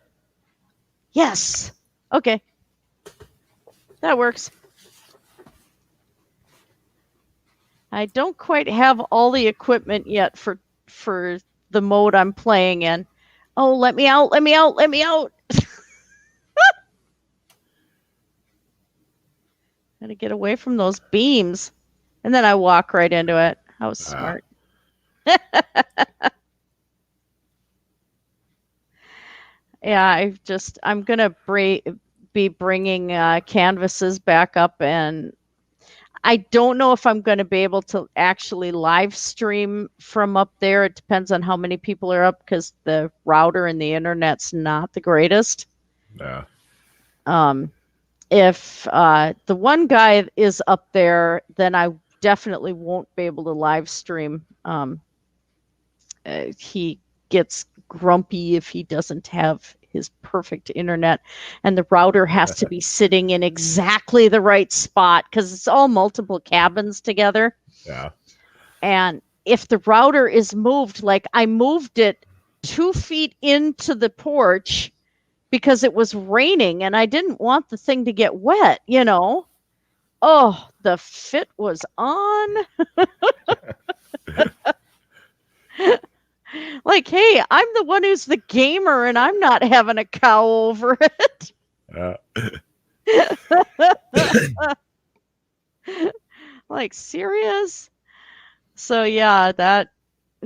Yes. Okay. That works. I don't quite have all the equipment yet for the mode I'm playing in. Oh, let me out, let me out, let me out. Gotta get away from those beams. And then I walk right into it. How Uh, smart. Yeah, I'm gonna be bringing canvases back up, and I don't know if I'm going to be able to actually live stream from up there. It depends on how many people are up because the router and the internet's not the greatest. yeah. Um, if the one guy is up there, then I definitely won't be able to live stream. He gets grumpy if he doesn't have his perfect internet, and the router has to be sitting in exactly the right spot because it's all multiple cabins together. Yeah. And if the router is moved, like I moved it 2 feet into the porch because it was raining and I didn't want the thing to get wet. Oh, the fit was on. Like, hey, I'm the one who's the gamer and I'm not having a cow over it. Uh, Like, serious? So yeah, that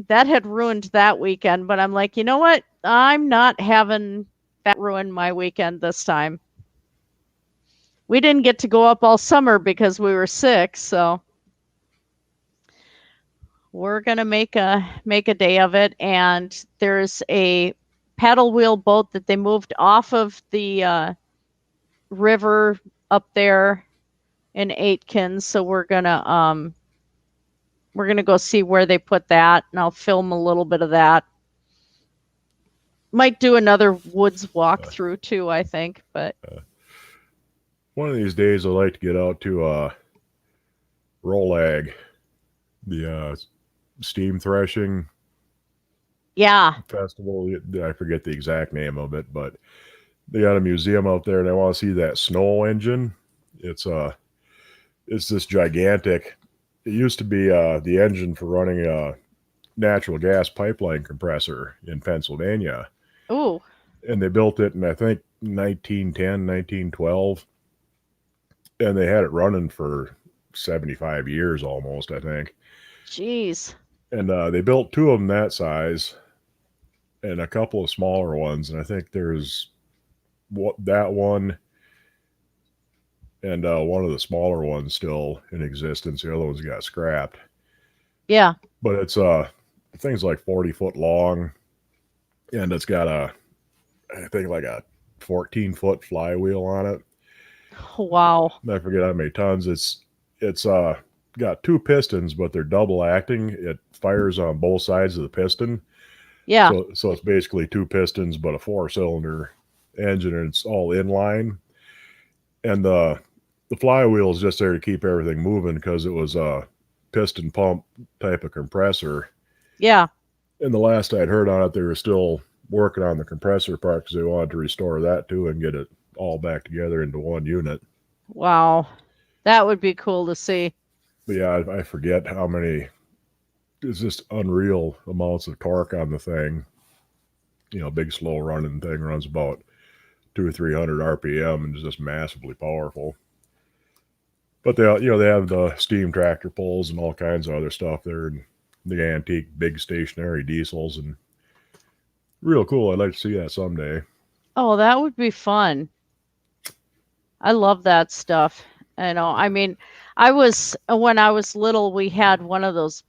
had ruined that weekend, but I'm like, you know what? I'm not having that ruin my weekend this time. We didn't get to go up all summer because we were sick, so we're gonna make a day of it. And there's a paddle wheel boat that they moved off of the river up there in Aitken, so we're gonna go see where they put that, and I'll film a little bit of that. Might do another woods walkthrough too, I think. But one of these days, I'd like to get out to Rolag, the steam threshing yeah, festival. I forget the exact name of it, but they got a museum out there, and I want to see that snow engine. It's it's this gigantic. It used to be the engine for running a natural gas pipeline compressor in Pennsylvania, ooh, and they built it in I think 1910, 1912, and they had it running for 75 years almost, I think. jeez, And they built two of them that size and a couple of smaller ones, and I think there's that one and one of the smaller ones still in existence. The other ones got scrapped, yeah, but it's the thing's like 40 foot long, and it's got I think like a 14 foot flywheel on it. wow, I forget how many tons. It's got two pistons, but they're double acting. It fires on both sides of the piston, yeah, so it's basically two pistons, but a 4 cylinder engine, and it's all inline. And the flywheel is just there to keep everything moving because it was piston pump type of compressor. Yeah. And the last I'd heard on it, they were still working on the compressor part because they wanted to restore that too and get it all back together into one unit. Wow. That would be cool to see. But yeah, I forget how many. It's just unreal amounts of torque on the thing. Big slow running thing runs about 200 or 300 RPM and is just massively powerful. But they have the steam tractor pulls and all kinds of other stuff there, and the antique big stationary diesels, and real cool. I'd like to see that someday. Oh, that would be fun. I love that stuff. I mean, when I was little, we had one of those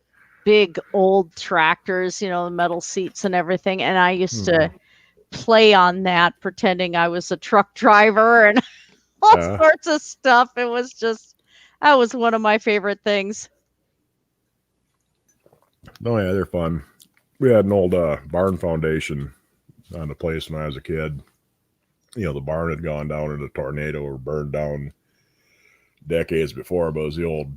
big old tractors, the metal seats and everything. And I used to play on that, pretending I was a truck driver and all Yeah. sorts of stuff. That was one of my favorite things. Oh yeah, they're fun. We had an old barn foundation on the place when I was a kid. The barn had gone down in a tornado or burned down decades before, but it was the old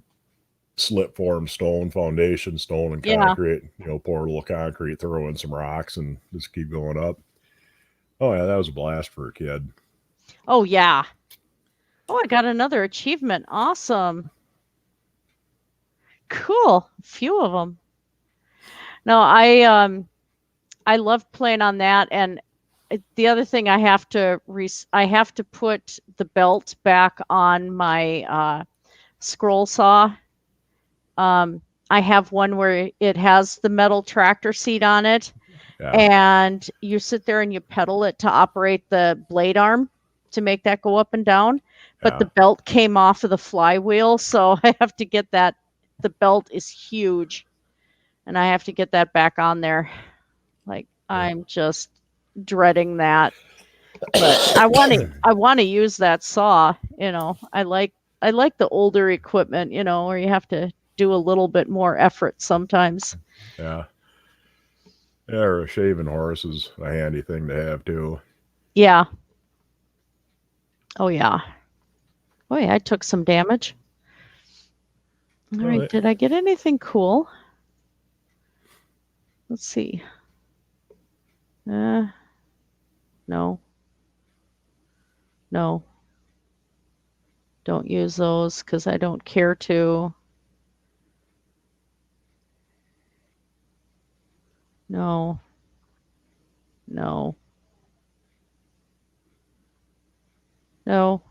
slip form stone foundation, stone and Yeah. concrete. Pour a little concrete, throw in some rocks, and just keep going up. Oh yeah, that was a blast for a kid. Oh, yeah. Oh, I got another achievement. Awesome. Cool. A few of them. No, I love playing on that, and the other thing I have to put the belt back on my scroll saw. I have one where it has the metal tractor seat on it, Yeah. and you sit there and you pedal it to operate the blade arm to make that go up and down. But the belt came off of the flywheel, so I have to get that. The belt is huge, and I have to get that back on there. Like, I'm just dreading that. But I want to use that saw, I like the older equipment, where you have to do a little bit more effort sometimes. Yeah. Yeah, or a shaving horse is a handy thing to have too. Yeah. Oh yeah. Oh yeah, I took some damage. All right, did I get anything cool? Let's see. No. No. Don't use those because I don't care to. No. No. No.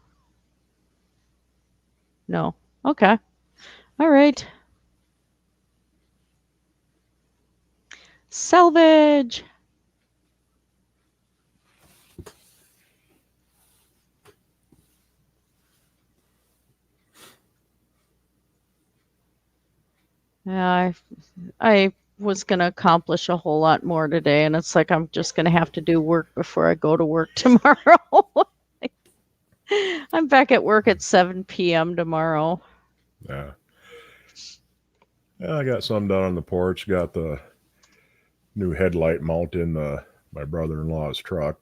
No. Okay. All right. Salvage. Yeah, I was going to accomplish a whole lot more today, and it's like I'm just going to have to do work before I go to work tomorrow. I'm back at work at 7 p.m. tomorrow. Yeah. Yeah, I got some done on the porch. Got the new headlight mount in my brother-in-law's truck.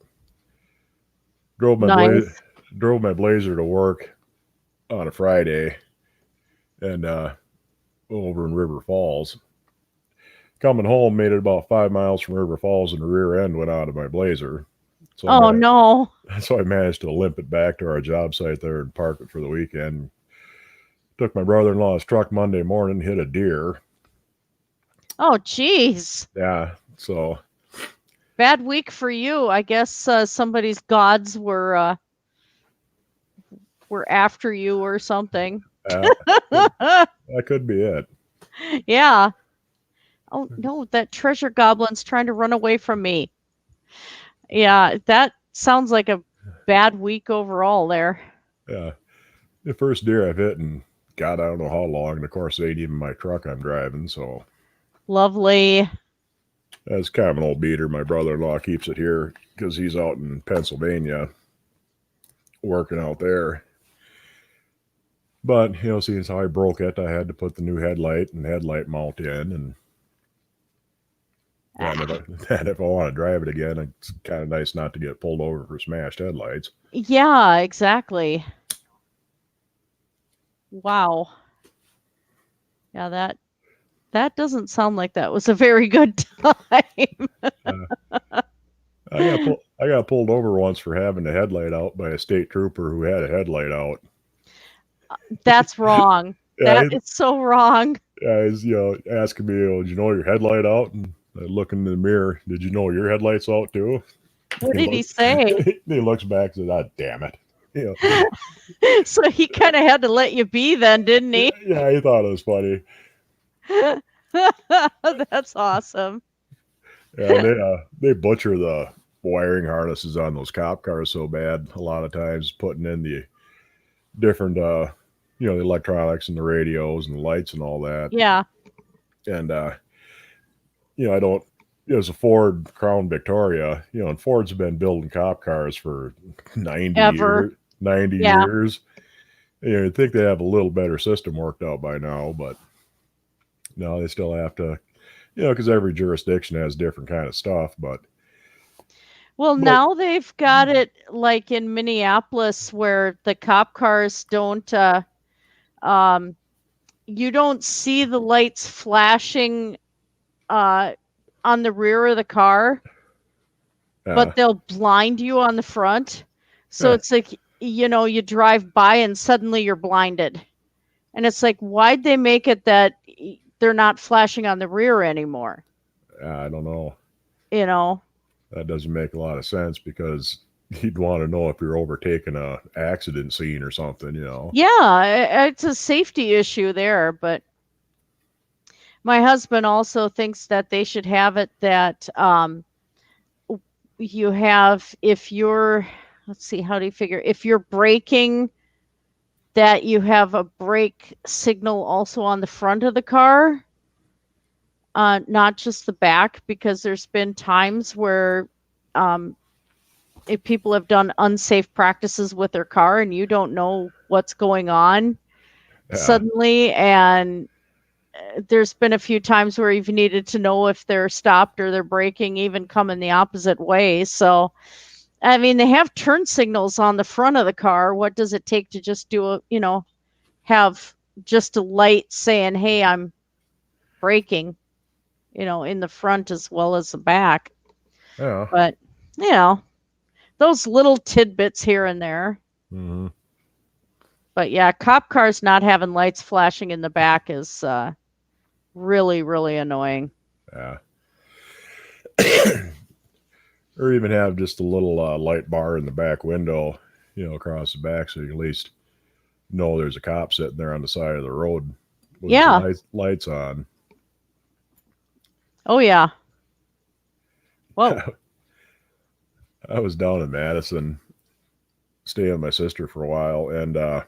Drove my Blazer to work on a Friday, and over in River Falls. Coming home, made it about 5 miles from River Falls, and the rear end went out of my Blazer. So no. So I managed to limp it back to our job site there and park it for the weekend. Took my brother-in-law's truck Monday morning, hit a deer. Oh, geez. Yeah, so bad week for you. I guess somebody's gods were after you or something. that could be it. Yeah. Oh no, that treasure goblin's trying to run away from me. Yeah, that sounds like a bad week overall there. Yeah. The first deer I've hit in God, I don't know how long. And of course, it ain't even my truck I'm driving, so lovely. That's kind of an old beater. My brother-in-law keeps it here because he's out in Pennsylvania working out there. But, seeing how I broke it, I had to put the new headlight mount in. And if I want to drive it again, it's kind of nice not to get pulled over for smashed headlights. Yeah, exactly. Wow. Yeah, That doesn't sound like that was a very good time. Uh, I got pulled over once for having the headlight out by a state trooper who had a headlight out. That's wrong. Yeah, That is so wrong. he's asking me, did you know your headlight out? And I look in the mirror. Did you know your headlight's out too? What He did he looks say? he looks back and says, "Ah, damn it." You know, So he kind of had to let you be then, didn't he? yeah, he thought it was funny. That's awesome. Yeah, and they butcher the wiring harnesses on those cop cars so bad. A lot of times, putting in the different, the electronics and the radios and the lights and all that. Yeah, And I don't. It's a Ford Crown Victoria, and Ford's been building cop cars for 90 ever. years. 90 Yeah. years. You'd think they have a little better system worked out by now, but no, they still have to, because every jurisdiction has different kind of stuff. Well, But now they've got it like in Minneapolis where the cop cars don't um you don't see the lights flashing uh on the rear of the car, uh, but they'll blind you on the front. So eh, it's like, you drive by and suddenly you're blinded. And it's like, why'd they make it that they're not flashing on the rear anymore? I don't know. You know? That doesn't make a lot of sense because you'd want to know if you're overtaking a accident scene or something. Yeah, it's a safety issue there. But my husband also thinks that they should have it that you have, if you're, let's see, how do you figure? If you're braking, that you have a brake signal also on the front of the car, not just the back, because there's been times where um, if people have done unsafe practices with their car and you don't know what's going on Yeah, suddenly, and there's been a few times where you've needed to know if they're stopped or they're braking, even coming the opposite way. So, I mean, they have turn signals on the front of the car. What does it take to just have just a light saying, hey, I'm braking, in the front as well as the back. yeah. But, you know, those little tidbits here and there. Mm-hmm. But yeah, cop cars not having lights flashing in the back is really, really annoying. Yeah. Or even have just a little light bar in the back window, across the back, so you at least know there's a cop sitting there on the side of the road with his Yeah. lights on. Oh, yeah. Whoa. I was down in Madison staying with my sister for a while, and the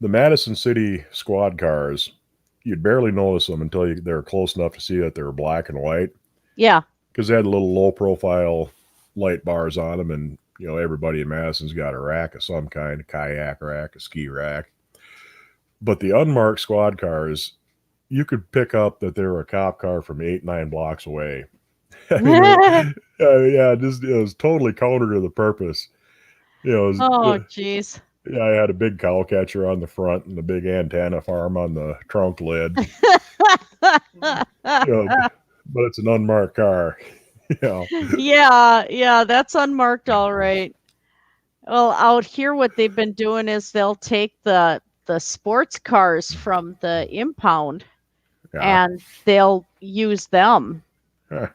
Madison City squad cars, you'd barely notice them until they're close enough to see that they're black and white Yeah. because they had little low profile light bars on them, and everybody in Madison's got a rack of some kind, a kayak rack, a ski rack. But the unmarked squad cars, you could pick up that they were a cop car from 8-9 blocks away. I mean, yeah, just it was totally counter to the purpose. It was, Oh, jeez. yeah, I had a big cow catcher on the front and the big antenna farm on the trunk lid. But it's an unmarked car. Yeah, Yeah, that's unmarked, all right. Well, out here, what they've been doing is they'll take the sports cars from the impound yeah, and they'll use them huh.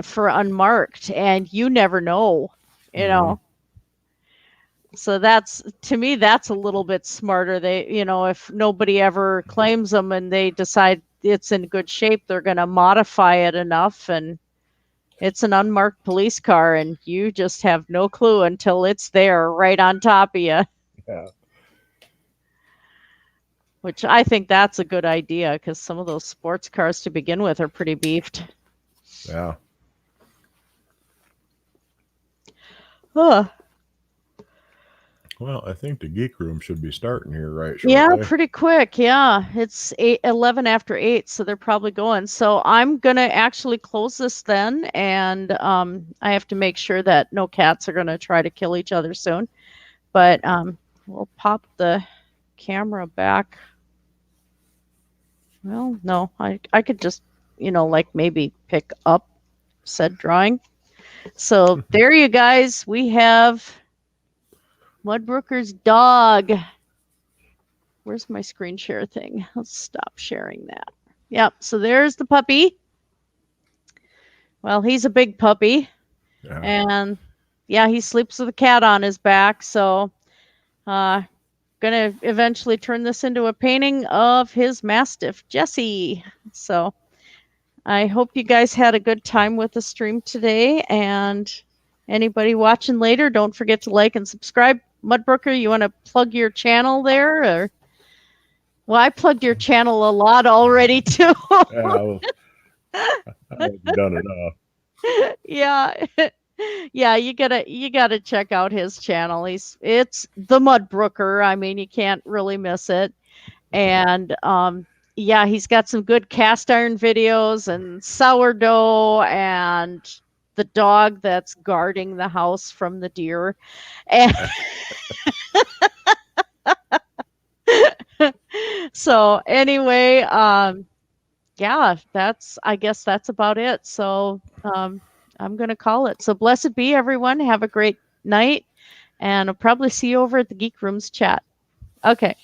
for unmarked, and you never know, you Mm-hmm. know. So that's, to me, that's a little bit smarter. They, if nobody ever claims them and they decide it's in good shape, they're going to modify it enough, and it's an unmarked police car, and you just have no clue until it's there right on top of you. Yeah, Which I think that's a good idea because some of those sports cars to begin with are pretty beefed. yeah. Ugh. Well, I think the geek room should be starting here right Yeah, shortly. pretty quick. Yeah, it's 11 after 8, so they're probably going. So I'm gonna actually close this then, and I have to make sure that no cats are gonna try to kill each other soon. But we'll pop the camera back Well, no, I could just, like maybe pick up said drawing. So there you guys, we have Mudbrooker's dog. Where's my screen share thing? Let's stop sharing that. Yep, so there's the puppy. Well, he's a big puppy. Yeah. And yeah, he sleeps with a cat on his back. So, gonna eventually turn this into a painting of his Mastiff, Jesse. So, I hope you guys had a good time with the stream today. And anybody watching later, don't forget to like and subscribe. Mudbrooker, you want to plug your channel there? Or well, I plugged your channel a lot already too. Yeah, I've done enough. Yeah. Yeah, you gotta check out his channel. It's the Mudbrooker. I mean, you can't really miss it. And yeah, he's got some good cast iron videos and sourdough and the dog that's guarding the house from the deer. And so anyway, yeah, I guess that's about it. So I'm gonna call it. So blessed be everyone. Have a great night, and I'll probably see you over at the Geek Rooms chat. Okay,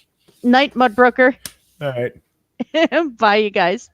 night, Mudbrooker. All right. Bye, you guys.